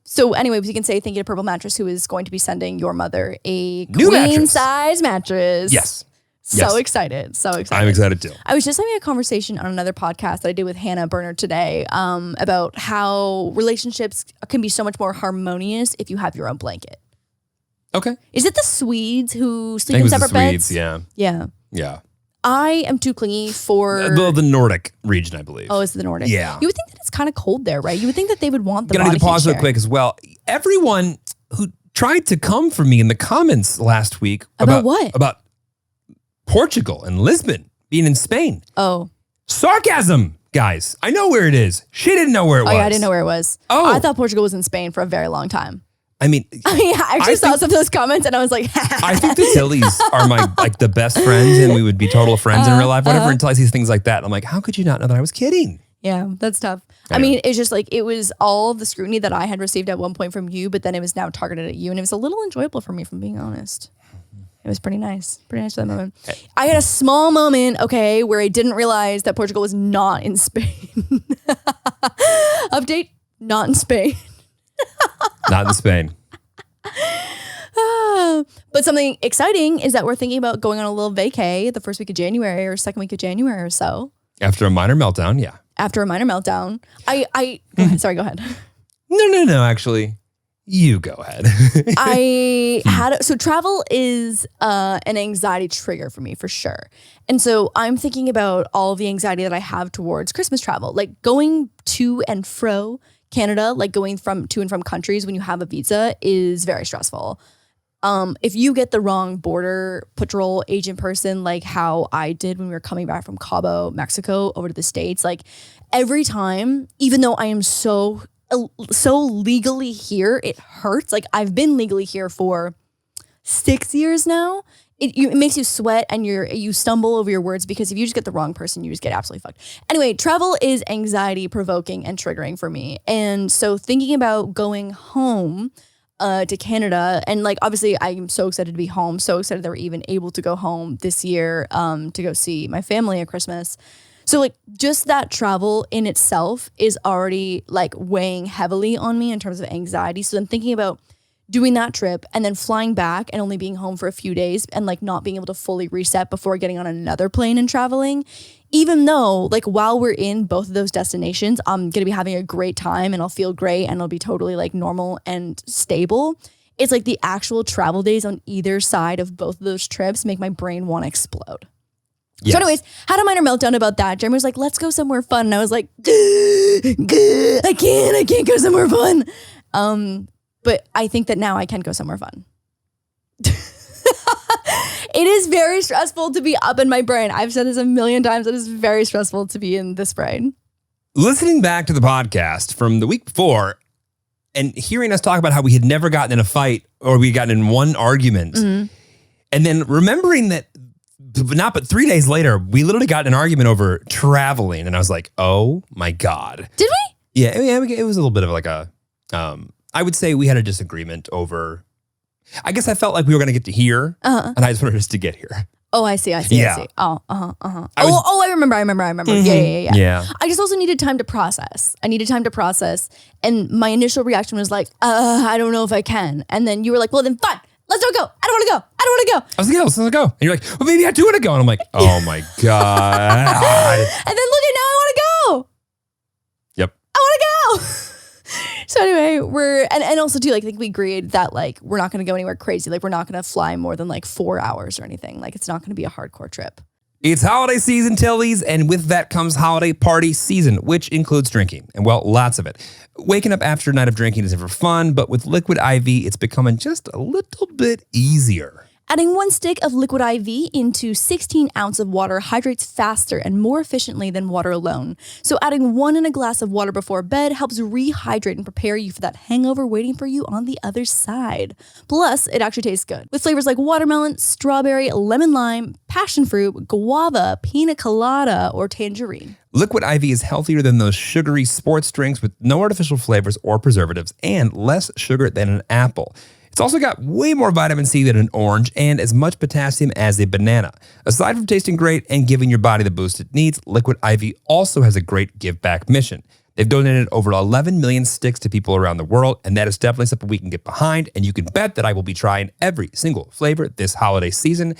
So anyways, we can say thank you to Purple Mattress, who is going to be sending your mother a queen size mattress. Yes. So excited. I'm excited too. I was just having a conversation on another podcast that I did with Hannah Berner today about how relationships can be so much more harmonious if you have your own blanket. Okay. Is it the Swedes who sleep I think in it was separate the Swedes, beds? Yeah. Yeah. I am too clingy for... The Nordic region, I believe. Oh, it's the Nordic. Yeah. You would think that it's kind of cold there, right? You would think that they would want the Gonna need to pause real share. quick as well. Everyone who tried to come for me in the comments last week About what? About Portugal and Lisbon being in Spain. Oh. Sarcasm, guys. I know where it is. She didn't know where it was. Oh, yeah, I didn't know where it was. Oh. I thought Portugal was in Spain for a very long time. I mean, I actually saw some of those comments and I was like, I think the Tillys are my like the best friends and we would be total friends in real life, whatever, until I see things like that. I'm like, how could you not know that I was kidding? Yeah, that's tough. I mean, it's just like, it was all of the scrutiny that I had received at one point from you, but then it was now targeted at you. And it was a little enjoyable for me, if I'm being honest. It was pretty nice. Pretty nice for that moment. I had a small moment, okay, where I didn't realize that Portugal was not in Spain. Update, not in Spain. Not in Spain. But something exciting is that we're thinking about going on a little vacay the first week of January or second week of January or so. After a minor meltdown, yeah. After a minor meltdown. Go ahead. Sorry, go ahead. No, actually. You go ahead. So travel is an anxiety trigger for me for sure. And so I'm thinking about all the anxiety that I have towards Christmas travel, like going to and fro Canada, like going to and from countries when you have a visa is very stressful. If you get the wrong border patrol agent person, like how I did when we were coming back from Cabo, Mexico over to the States, like every time, even though I am so legally here, it hurts. Like I've been legally here for 6 years now. It makes you sweat and you stumble over your words because if you just get the wrong person, you just get absolutely fucked. Anyway, travel is anxiety provoking and triggering for me. And so thinking about going home to Canada, and like obviously I'm so excited to be home, so excited that we're even able to go home this year to go see my family at Christmas. So like just that travel in itself is already like weighing heavily on me in terms of anxiety. So then thinking about doing that trip and then flying back and only being home for a few days and like not being able to fully reset before getting on another plane and traveling, even though like while we're in both of those destinations, I'm going to be having a great time and I'll feel great and it'll be totally like normal and stable. It's like the actual travel days on either side of both of those trips make my brain want to explode. Yes. So anyways, had a minor meltdown about that. Jeremy was like, let's go somewhere fun. And I was like, I can't go somewhere fun. But I think that now I can go somewhere fun. It is very stressful to be up in my brain. I've said this a million times. It is very stressful to be in this brain. Listening back to the podcast from the week before and hearing us talk about how we had never gotten in a fight or we had gotten in one argument. Mm-hmm. And then remembering that but 3 days later, we literally got in an argument over traveling. And I was like, oh my God. Did we? Yeah, it was a little bit of like a, I would say we had a disagreement over, I guess I felt like we were going to get to here and I just wanted us to get here. Oh, I see. Yeah. Oh, I remember. Mm-hmm. Yeah. I just also needed time to process. And my initial reaction was like, I don't know if I can. And then you were like, well, then fine. Let's don't go. I don't want to go. I don't want to go. I was like, yeah, let's go. And you're like, well, maybe I do want to go. And I'm like, oh my God. And then look at now I want to go. Yep. I want to go. So anyway, and also too, like, I think we agreed that like we're not going to go anywhere crazy. Like we're not going to fly more than like 4 hours or anything. Like it's not going to be a hardcore trip. It's holiday season, Tillies, and with that comes holiday party season, which includes drinking, and well, lots of it. Waking up after a night of drinking is never fun, but with Liquid IV, it's becoming just a little bit easier. Adding 1 stick of Liquid IV into 16 ounces of water hydrates faster and more efficiently than water alone. So adding 1 in a glass of water before bed helps rehydrate and prepare you for that hangover waiting for you on the other side. Plus, it actually tastes good. With flavors like watermelon, strawberry, lemon lime, passion fruit, guava, pina colada, or tangerine. Liquid IV is healthier than those sugary sports drinks with no artificial flavors or preservatives and less sugar than an apple. It's also got way more vitamin C than an orange and as much potassium as a banana. Aside from tasting great and giving your body the boost it needs, Liquid IV also has a great give back mission. They've donated over 11 million sticks to people around the world, and that is definitely something we can get behind, and you can bet that I will be trying every single flavor this holiday season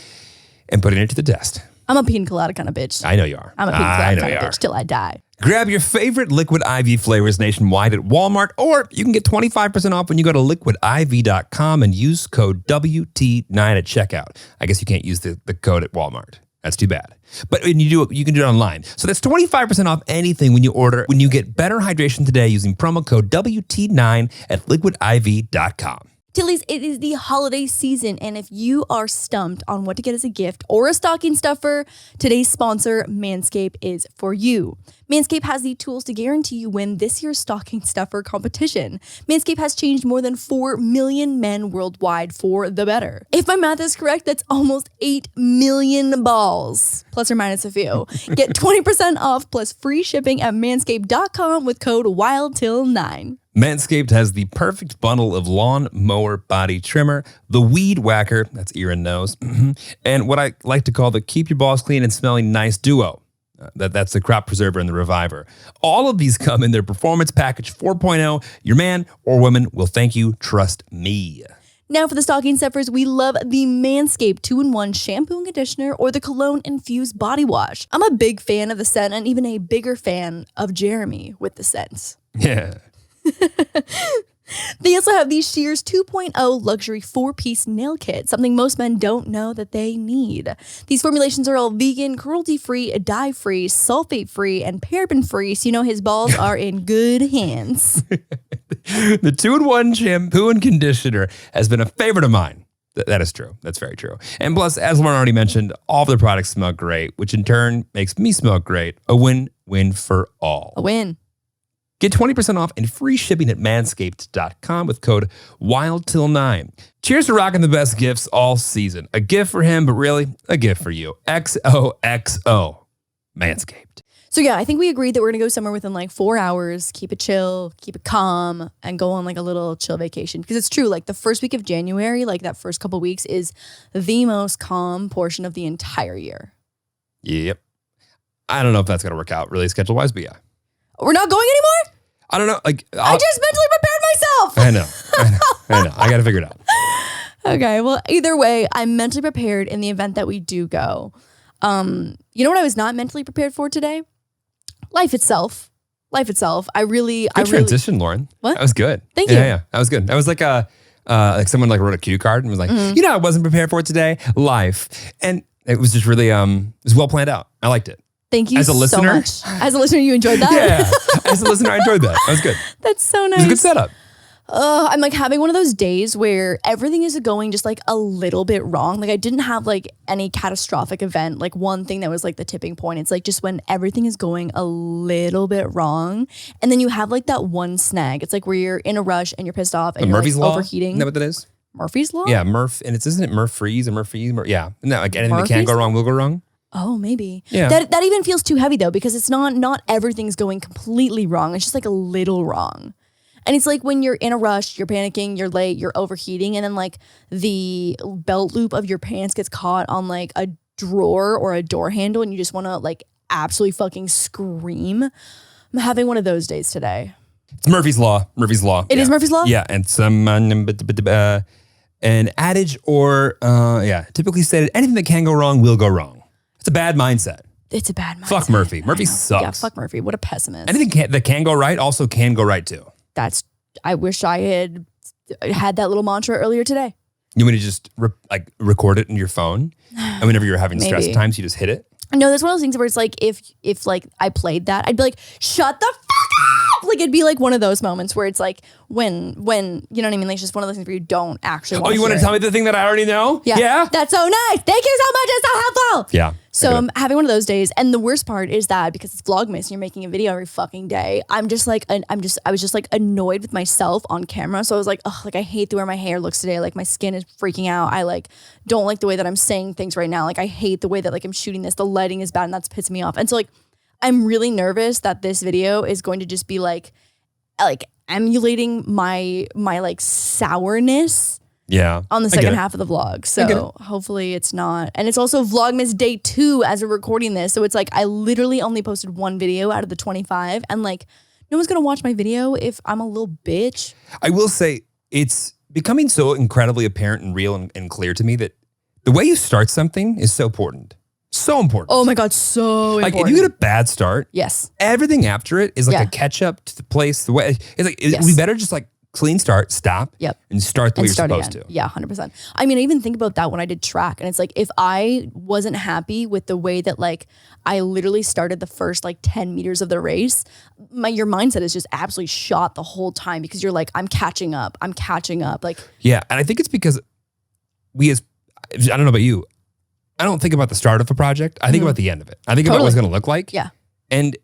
and putting it to the test. I'm a pina colada kind of bitch. I know you are. I'm a pina colada kind of bitch till I die. Grab your favorite Liquid IV flavors nationwide at Walmart, or you can get 25% off when you go to liquidiv.com and use code WT9 at checkout. I guess you can't use the code at Walmart. That's too bad. But when you do it, you can do it online. So that's 25% off anything when you get better hydration today using promo code WT9 at liquidiv.com. Tillies, it is the holiday season, and if you are stumped on what to get as a gift or a stocking stuffer, today's sponsor, Manscaped, is for you. Manscaped has the tools to guarantee you win this year's stocking stuffer competition. Manscaped has changed more than 4 million men worldwide for the better. If my math is correct, that's almost 8 million balls, plus or minus a few. Get 20% off plus free shipping at manscaped.com with code WILDTIL9. Manscaped has the perfect bundle of lawn mower body trimmer, the weed whacker, that's ear and nose, and what I like to call the keep your balls clean and smelling nice duo. That's the crop preserver and the reviver. All of these come in their performance package 4.0. Your man or woman will thank you. Trust me. Now for the stocking stuffers, we love the Manscaped 2-in-1 shampoo and conditioner or the cologne infused body wash. I'm a big fan of the scent and even a bigger fan of Jeremy with the scents. Yeah. They also have the Shears 2.0 luxury 4-piece nail kit, something most men don't know that they need. These formulations are all vegan, cruelty-free, dye-free, sulfate-free, and paraben-free, so you know his balls are in good hands. The 2-in-1 shampoo and conditioner has been a favorite of mine. That is true. That's very true. And plus, as Lauren already mentioned, all of their products smell great, which in turn makes me smell great. A win-win for all. A win. Get 20% off and free shipping at manscaped.com with code WILDTIL9. Cheers to rocking the best gifts all season. A gift for him, but really a gift for you. XOXO. Manscaped. So yeah, I think we agreed that we're going to go somewhere within like 4 hours, keep it chill, keep it calm, and go on like a little chill vacation. Because it's true, like the first week of January, like that first couple weeks is the most calm portion of the entire year. Yep. I don't know if that's going to work out really schedule-wise, but yeah. We're not going anymore? I don't know. Like I just mentally prepared myself. I know. I got to figure it out. Okay, well, either way, I'm mentally prepared in the event that we do go. You know what I was not mentally prepared for today? Life itself. Good transition, Lauren. What? That was good. Thank you. Yeah, that was good. That was like like someone like wrote a cue card and was like, I wasn't prepared for it today. Life. And it was just really, it was well planned out. I liked it. Thank you as a listener, so much. As a listener, you enjoyed that? Yeah. As a listener, I enjoyed that. That was good. That's so nice. It was a good setup. I'm like having one of those days where everything is going just like a little bit wrong. Like I didn't have like any catastrophic event, like one thing that was like the tipping point. It's like just when everything is going a little bit wrong. And then you have like that one snag. It's like where you're in a rush and you're pissed off and you're Murphy's like Law? overheating. Isn't that what that is? Murphy's Law? Yeah, Murph. And isn't it Murph freeze or Murph freeze? Yeah. Isn't that like anything that can't go wrong will go wrong? Oh, maybe. Yeah. That even feels too heavy though, because it's not everything's going completely wrong. It's just like a little wrong. And it's like when you're in a rush, you're panicking, you're late, you're overheating, and then like the belt loop of your pants gets caught on like a drawer or a door handle and you just want to like absolutely fucking scream. I'm having one of those days today. It's Murphy's Law. Murphy's Law. It is Murphy's Law? Yeah. And some, an adage or, typically stated, anything that can go wrong will go wrong. It's a bad mindset. It's a bad mindset. Fuck Murphy. Murphy sucks. Yeah, fuck Murphy. What a pessimist. Anything that can go right also can go right too. I wish I had that little mantra earlier today. You want to just record it in your phone, and whenever you're having stress times, you just hit it. No, that's one of those things where it's like if like I played that, I'd be like, shut the fuck up. Like it'd be like one of those moments where it's like when you know what I mean? Like it's just one of those things where you don't actually want you want to tell me the thing that I already know? Yeah. That's so nice. Thank you so much. It's so helpful. Yeah. So I'm having one of those days. And the worst part is that because it's Vlogmas and you're making a video every fucking day, I was just like annoyed with myself on camera. So I was like, oh, like I hate the way my hair looks today. Like my skin is freaking out. I like don't like the way that I'm saying things right now. Like I hate the way that like I'm shooting this. The lighting is bad and that's pissing me off. And so like I'm really nervous that this video is going to just be like emulating my like sourness. Yeah. On the second half of the vlog. So hopefully it's not. And it's also Vlogmas day 2 as we're recording this. So it's like I literally only posted one video out of the 25. And like no one's going to watch my video if I'm a little bitch. I will say it's becoming so incredibly apparent and real and clear to me that the way you start something is so important. So important. Oh my God, so important. Like if you get a bad start, yes, everything after it is like a catch up to the place. The way it's like we better just like clean start, stop, and start the way you're supposed to. Yeah, 100%. I mean, I even think about that when I did track, and it's like if I wasn't happy with the way that like I literally started the first like 10 meters of the race, your mindset is just absolutely shot the whole time because you're like, I'm catching up. Like yeah, and I think it's because I don't know about you. I don't think about the start of a project. I think about the end of it. I think about what it's going to look like. Yeah. And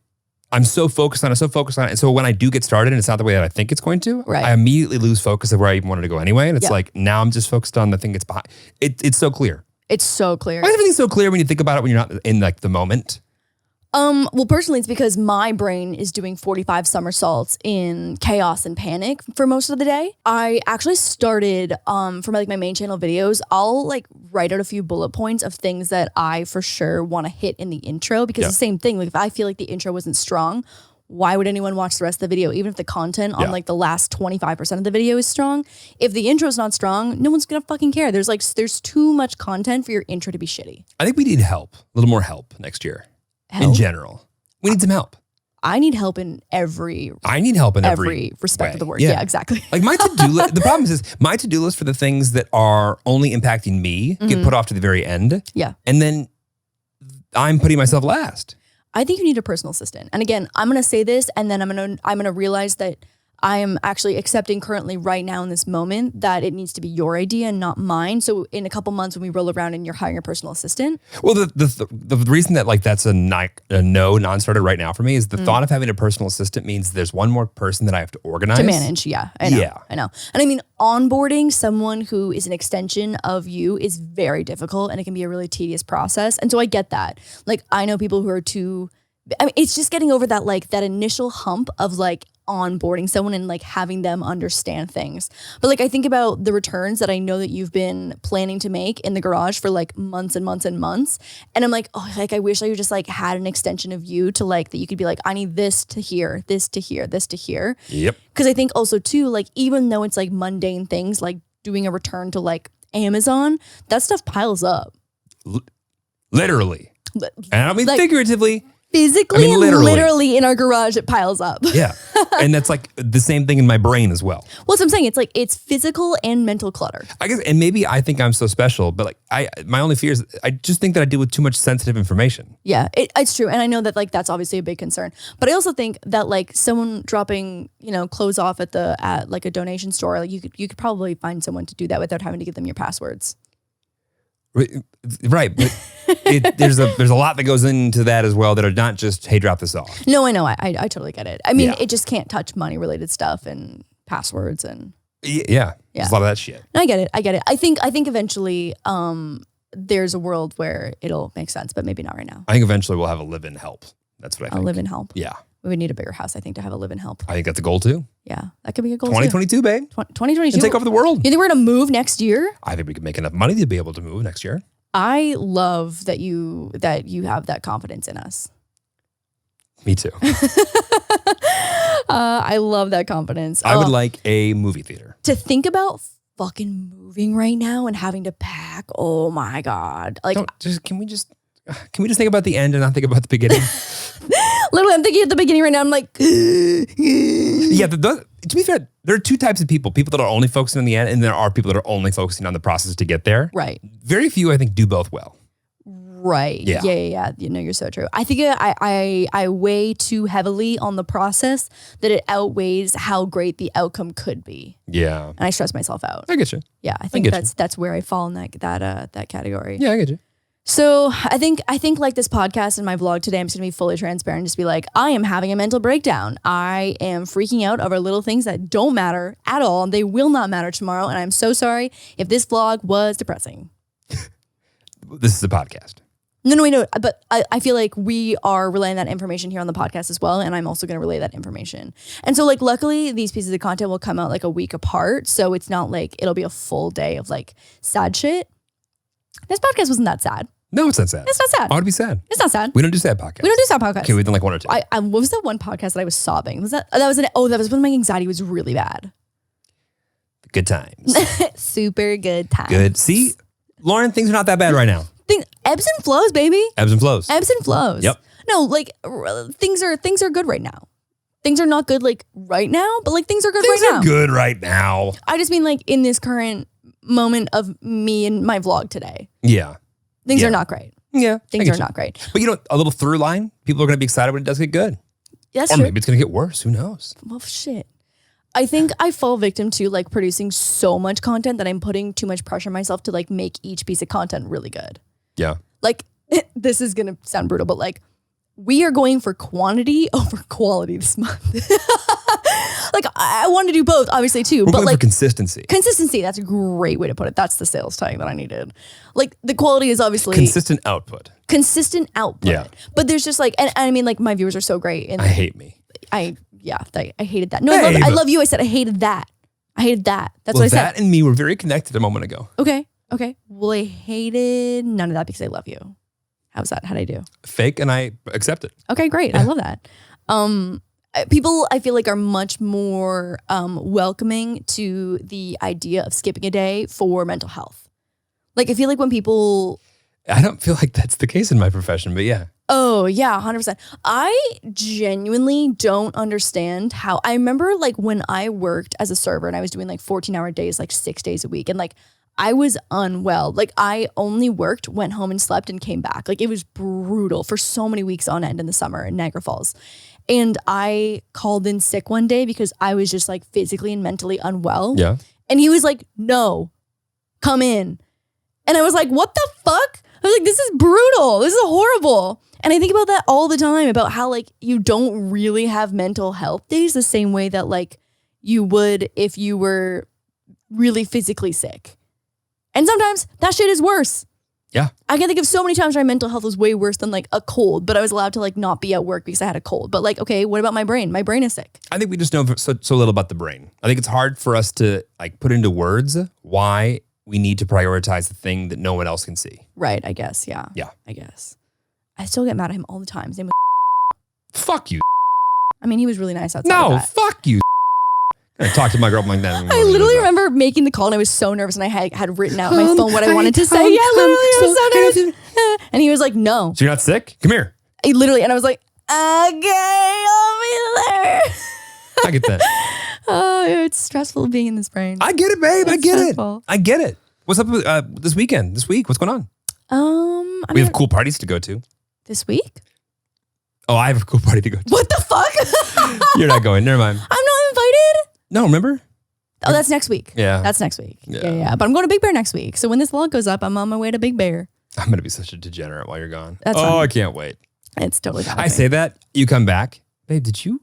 I'm so focused on it. And so when I do get started and it's not the way that I think it's going to, I immediately lose focus of where I even wanted to go anyway. And it's like, now I'm just focused on the thing that's behind. It's so clear. It's so clear. Everything's so clear when you think about it when you're not in like the moment. Well, personally, it's because my brain is doing 45 somersaults in chaos and panic for most of the day. I actually started, for my main channel videos, I'll like write out a few bullet points of things that I for sure want to hit in the intro because the same thing, like if I feel like the intro wasn't strong, why would anyone watch the rest of the video? Even if the content on like the last 25% of the video is strong, if the intro's not strong, no one's gonna fucking care. There's too much content for your intro to be shitty. I think we need help, a little more help next year. Help? In general, we need some help. I need help in every respect way. of the word. Yeah, exactly. Like my to-do list, the problem is my to-do list for the things that are only impacting me get put off to the very end. Yeah. And then I'm putting myself last. I think you need a personal assistant. And again, I'm going to say this and then I'm going to realize that I am actually accepting currently right now in this moment that it needs to be your idea and not mine. So in a couple months when we roll around and you're hiring a personal assistant. Well, the reason that like that's a non-starter right now for me is the thought of having a personal assistant means there's one more person that I have to organize. To manage, yeah. I know. And I mean, onboarding someone who is an extension of you is very difficult and it can be a really tedious process. And so I get that. Like I know people who are it's just getting over that like that initial hump of like onboarding someone and like having them understand things. But like I think about the returns that I know that you've been planning to make in the garage for like months and months and months. And I'm like, oh, like I wish I just like had an extension of you to like that you could be like, I need this to here, this to here, this to here. Yep. Because I think also too, like even though it's like mundane things like doing a return to like Amazon, that stuff piles up. Literally. And I don't mean like, figuratively. Physically and literally in our garage, it piles up. Yeah. And that's like the same thing in my brain as well. Well, that's what I'm saying. It's like, it's physical and mental clutter. I guess, and maybe I think I'm so special, but like my only fear is I just think that I deal with too much sensitive information. Yeah, it's true. And I know that like, that's obviously a big concern, but I also think that like someone dropping, clothes off at like a donation store, like you could probably find someone to do that without having to give them your passwords. Right, but there's a lot that goes into that as well that are not just, hey, drop this off. No, I know. I totally get it. I mean, it just can't touch money related stuff and passwords and yeah. There's a lot of that shit. No, I get it. I think eventually there's a world where it'll make sense, but maybe not right now. I think eventually we'll have a live-in help. That's what I think. A live-in help. Yeah. We would need a bigger house, I think, to have a live-in help. I think that's a goal too. Yeah, that could be a goal 2022, too. babe. 2022. And take over the world. You think we're going to move next year? I think we can make enough money to be able to move next year. I love that you have that confidence in us. Me too. I love that confidence. I would like a movie theater. To think about fucking moving right now and having to pack. Oh my God. Like, Can we just think about the end and not think about the beginning? literally, I'm thinking at the beginning right now, I'm like, Yeah, to be fair, there are two types of people that are only focusing on the end, and there are people that are only focusing on the process to get there. right. Very few, I think, do both well. Right. Yeah. Yeah. You know, you're so true. I think I weigh too heavily on the process that it outweighs how great the outcome could be. Yeah. And I stress myself out. I get you. Yeah. I think get that's where I fall in that category. Yeah, I get you. So I think like this podcast and my vlog today, I'm just gonna be fully transparent, just be like, I am having a mental breakdown. I am freaking out over little things that don't matter at all. They will not matter tomorrow. And I'm so sorry if this vlog was depressing. This is a podcast. No. But I feel like we are relaying that information here on the podcast as well. And I'm also going to relay that information. And so like, luckily these pieces of content will come out like a week apart. So it's not like it'll be a full day of like sad shit. This podcast wasn't that sad. No, it's not sad. It's not sad. Why would it be sad? It's not sad. We don't do sad podcasts. We don't do sad podcasts. Okay, we've done like one or two. What was that one podcast that I was sobbing? That was when my anxiety was really bad. Good times. Super good time. Good. See, Lauren, things are not that bad right now. Ebbs and flows, baby. Ebbs and flows. Ebbs and flows. Yep. No, like things are good right now. Things are not good like right now, but like things are good Things right are now. good right now. I just mean like in this current moment of me and my vlog today. Yeah. Things Yeah. are not great. Yeah. Things are not great. But you know, a little through line, people are going to be excited when it does get good. That's Or true. maybe it's going to get worse. Who knows? Well, shit. I think I fall victim to like producing so much content that I'm putting too much pressure on myself to like make each piece of content really good. Yeah. Like, this is going to sound brutal, but like, we are going for quantity over quality this month. Like, I want to do both, obviously, too. We're but going like, for consistency. consistency, that's a great way to put it. That's the sales tag that I needed. Like, the quality is obviously Consistent output. consistent output. Yeah. But there's just like, and I mean, like, my viewers are so great. And I hate me. I hated that. No, Hey, I love you. I said I hated that. I hated that. That's what I said. That and me were very connected a moment ago. Okay. Well, I hated none of that because I love you. How's that? How'd I do? Fake, and I accept it. Okay, great. I love that. People, I feel like, are much more welcoming to the idea of skipping a day for mental health. Like, I feel like when people... I don't feel like that's the case in my profession, but yeah. Oh, yeah, 100%. I genuinely don't understand how... I remember, like, when I worked as a server and I was doing, like, 14-hour days, like, 6 days a week. And, like, I was unwell. Like, I only worked, went home and slept and came back. Like, it was brutal for so many weeks on end in the summer in Niagara Falls. And I called in sick one day because I was just, like, physically and mentally unwell. Yeah. And he was like, no, come in. And I was like, what the fuck? I was like, this is brutal. This is horrible. And I think about that all the time, about how like you don't really have mental health days the same way that like you would if you were really physically sick. And sometimes that shit is worse. Yeah. I can think of so many times where my mental health was way worse than like a cold, but I was allowed to like not be at work because I had a cold. But like, okay, what about my brain? My brain is sick. I think we just know so little about the brain. I think it's hard for us to like put into words why we need to prioritize the thing that no one else can see. Right, I guess. Yeah. Yeah. I guess. I still get mad at him all the time. His name was Fuck you. I mean, he was really nice outside of No, that. fuck you. I talk to my girl like that. I literally remember making the call and I was so nervous and I had written out on my phone what I wanted to say. Yeah, literally, I was so nervous. And he was like, no. So you're not sick? Come here. I literally, and I was like, okay, I'll be there. I get that. Oh, it's stressful being in this brain. I get it, babe. I It's get stressful. it. I get it. What's up with, this weekend? This week? What's going on? I We mean, have cool parties to go to. this week? Oh, I have a cool party to go to. What the fuck? You're not going. Never mind. I'm not invited. No, remember? Oh, that's next week. Yeah. That's next week. Yeah. Yeah. But I'm going to Big Bear next week. So when this vlog goes up, I'm on my way to Big Bear. I'm going to be such a degenerate while you're gone. That's oh, fine. I can't wait. It's totally fine. I say that. You come back. Babe, did you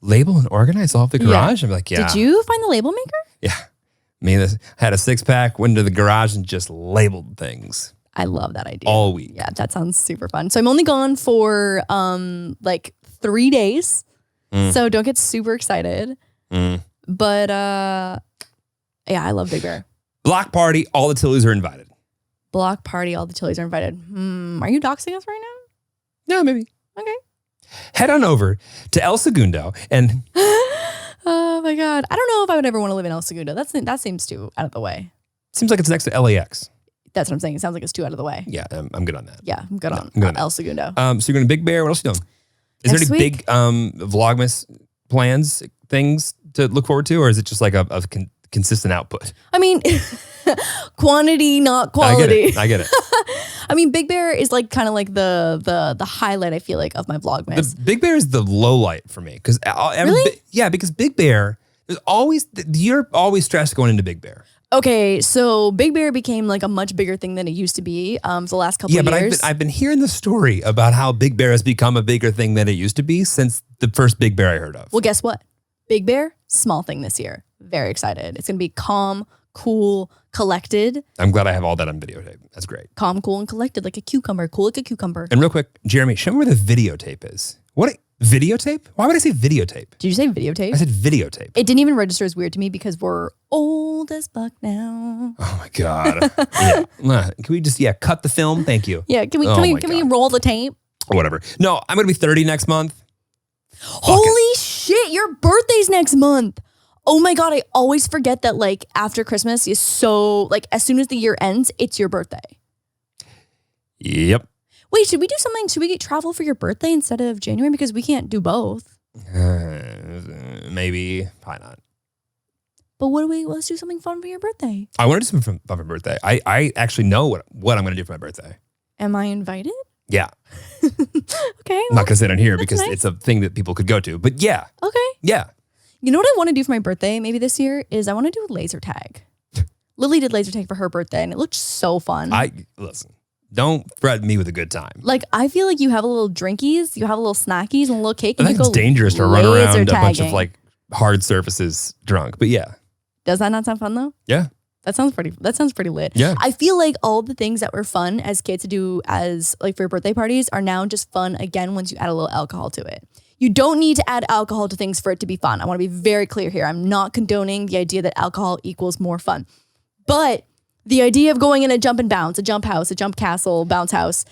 label and organize all of the garage? I'm like, yeah. Did you find the label maker? Yeah. Had a 6-pack, went into the garage and just labeled things I love that idea. all week. Yeah, that sounds super fun. So I'm only gone for like 3 days. So don't get super excited. But yeah, I love Big Bear. Block party. All the Tillies are invited. Block party, all the Tillies are invited. Are you doxing us right now? Yeah, maybe. Okay. Head on over to El Segundo and Oh my God. I don't know if I would ever want to live in El Segundo. That seems too out of the way. Seems like it's next to LAX. That's what I'm saying. It sounds like it's too out of the way. Yeah, I'm good on that. Yeah, I'm good on I'm good on El Segundo. So you're going to Big Bear. What else are you doing? Is Next there any week? big Vlogmas plans, things to look forward to? Or is it just like a consistent output? I mean, quantity, not quality. I get it. I mean, Big Bear is like kind of like the highlight, I feel like, of my Vlogmas. The Big Bear is the low light for me. Because Really? Yeah, because Big Bear, you're always stressed going into Big Bear. Okay, so Big Bear became like a much bigger thing than it used to be for the last couple of years. I've been hearing the story about how Big Bear has become a bigger thing than it used to be since the first Big Bear I heard of. Well, guess what? Big Bear, small thing this year. Very excited. It's going to be calm, cool, collected. I'm glad I have all that on videotape. That's great. Calm, cool, and collected like a cucumber. Cool like a cucumber. And real quick, Jeremy, show me where the videotape is. Videotape? Why would I say videotape? Did you say videotape? I said videotape. It didn't even register as weird to me because we're old as fuck now. Oh my God. Yeah. Can we just, cut the film? Thank you. Yeah, can we roll the tape? Whatever. No, I'm going to be 30 next month. Holy shit, your birthday's next month. Oh my God, I always forget that like after Christmas is so, like as soon as the year ends, it's your birthday. Yep. Wait, should we do something? Should we get travel for your birthday instead of January? Because we can't do both. Maybe. Probably not. But let's do something fun for your birthday. I want to do something fun for my birthday. I actually know what I'm going to do for my birthday. Am I invited? Yeah. Okay. I'm not going to sit on here because nice. it's a thing that people could go to. But yeah. Okay. Yeah. You know what I want to do for my birthday maybe this year is I want to do a laser tag. Lily did laser tag for her birthday and it looked so fun. Listen, don't threaten me with a good time. Like, I feel like you have a little drinkies, you have a little snackies and a little cake. I And think you it's go dangerous to run around laser a bunch of tagging. like hard surfaces drunk. But yeah. Does that not sound fun though? Yeah. That sounds pretty lit. Yeah. I feel like all the things that were fun as kids to do as like for your birthday parties are now just fun again once you add a little alcohol to it. You don't need to add alcohol to things for it to be fun. I want to be very clear here. I'm not condoning the idea that alcohol equals more fun. But the idea of going in a jump and bounce, a jump house, a jump castle, bounce house,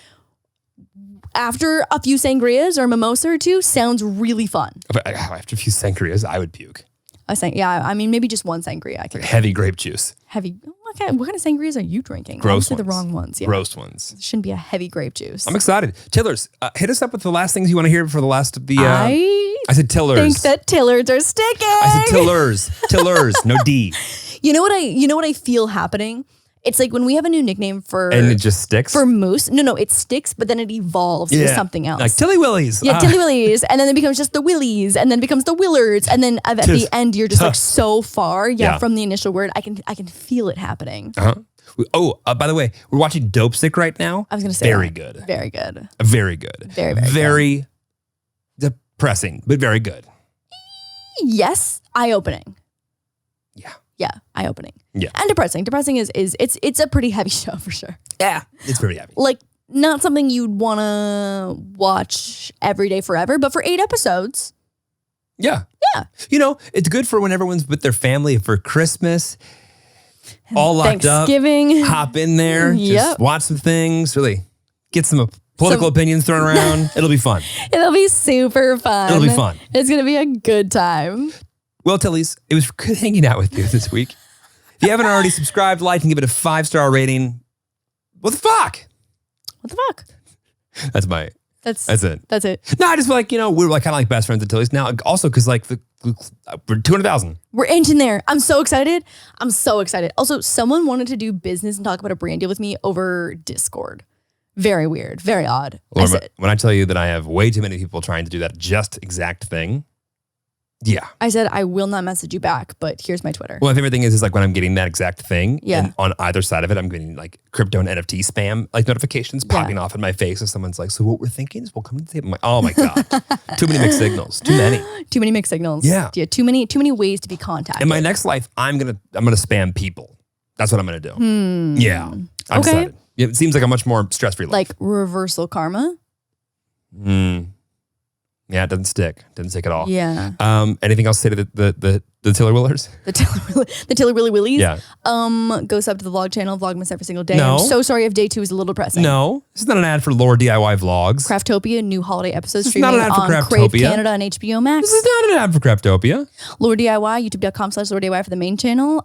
after a few sangrias or a mimosa or two sounds really fun. After a few sangrias, I would puke. I mean, maybe just one sangria. I could Heavy grape juice. heavy. Okay, what kind of sangrias are you drinking? Gross Obviously ones. the wrong ones. Yeah. Gross ones. It shouldn't be a heavy grape juice. I'm excited. Tillers, hit us up with the last things you want to hear for the last of the... I said tillers. think that tillers are sticking. I said tillers. Tillers. No D. You know what I feel happening? It's like when we have a new nickname for And it just sticks? for moose. No, it sticks, but then it evolves into something else. Like Tilly Willies. Yeah, Tilly Willies, and then it becomes just the Willies, and then it becomes the Willards, and then at the end you're just like so far, Yeah. from the initial word. I can feel it happening. Uh-huh. Oh, by the way, we're watching Dope Sick right now. I was gonna say very that. good. Very good. Very good. Very, very very depressing, but very good. Yes, eye-opening. Yeah. Yeah, eye-opening. Yeah. And depressing. Depressing is it's a pretty heavy show for sure. Yeah. It's pretty heavy. Like not something you'd want to watch every day forever, but for 8 episodes. Yeah. Yeah. You know, it's good for when everyone's with their family for Christmas, all locked up. Thanksgiving. Hop in there, just Yep. watch some things, really get some political opinions thrown around. It'll be fun. It'll be super fun. It'll be fun. It's going to be a good time. Well, Tillies, it was good hanging out with you this week. If you haven't already subscribed, like, and give it a 5-star rating, what the fuck? What the fuck? That's it. That's it. No, I just feel like, we're like kind of like best friends at Tilly's now. Also, because like we're 200,000. We're inching there. I'm so excited. Also, someone wanted to do business and talk about a brand deal with me over Discord. Very weird. Very odd. Laura, when I tell you that I have way too many people trying to do that just exact thing. Yeah. I said, I will not message you back, but here's my Twitter. Well, my favorite thing is like when I'm getting that exact thing. Yeah. And on either side of it, I'm getting like crypto and NFT spam, like notifications popping off in my face. And someone's like, so what we're thinking is we'll come to the table. I'm like, oh my God. Too many mixed signals. Too many. Too many mixed signals. Yeah. Too many ways to be contacted. In my next life, I'm gonna spam people. That's what I'm gonna do. Yeah. I'm Okay. excited. Yeah, it seems like a much more stress-free life. Like reversal karma. Yeah, it doesn't stick. Doesn't stick at all. Yeah. Anything else to say to the Tiller Willers? The Tilly Willy Willies. Yeah. Go sub to the vlog channel, Vlogmas every single day. No. I'm so sorry if day 2 is a little depressing. No, this is not an ad for Lore DIY Vlogs. Craftopia, new holiday episodes This is not streaming an ad for on Crave Craftopia. Canada and HBO Max. This is not an ad for Craftopia. Lore DIY, youtube.com/Lore DIY for the main channel.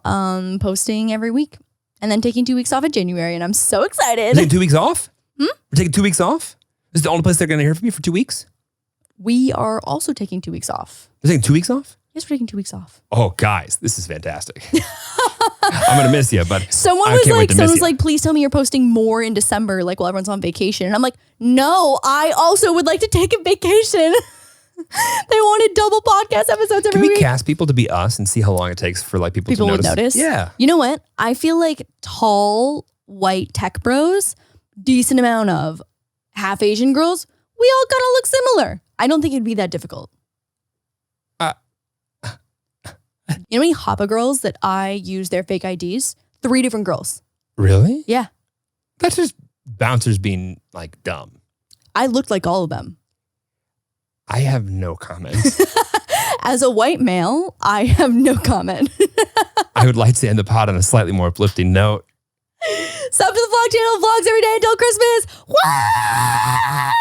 Posting every week. And then taking 2 weeks off in January. And I'm so excited. We're taking 2 weeks off? We're taking 2 weeks off? This is the only place they're going to hear from you for 2 weeks? We are also taking 2 weeks off. We're taking 2 weeks off? Yes, we're taking 2 weeks off. Oh, guys, this is fantastic. I'm going to miss you, but Someone was like, please tell me you're posting more in December, like while everyone's on vacation. And I'm like, no, I also would like to take a vacation. They wanted double podcast episodes every Can we week. cast people to be us and see how long it takes for like people to Would notice. Yeah. You know what? I feel like tall, white tech bros, decent amount of half Asian girls, we all kind of look similar. I don't think it'd be that difficult. You know how many Hoppa girls that I use their fake IDs? 3 different girls. Really? Yeah. That's just bouncers being like dumb. I looked like all of them. I have no comment. As a white male, I have no comment. I would like to end the pod on a slightly more uplifting note. Sub to the vlog channel, vlogs every day until Christmas. Wow!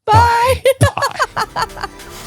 Bye. Bye.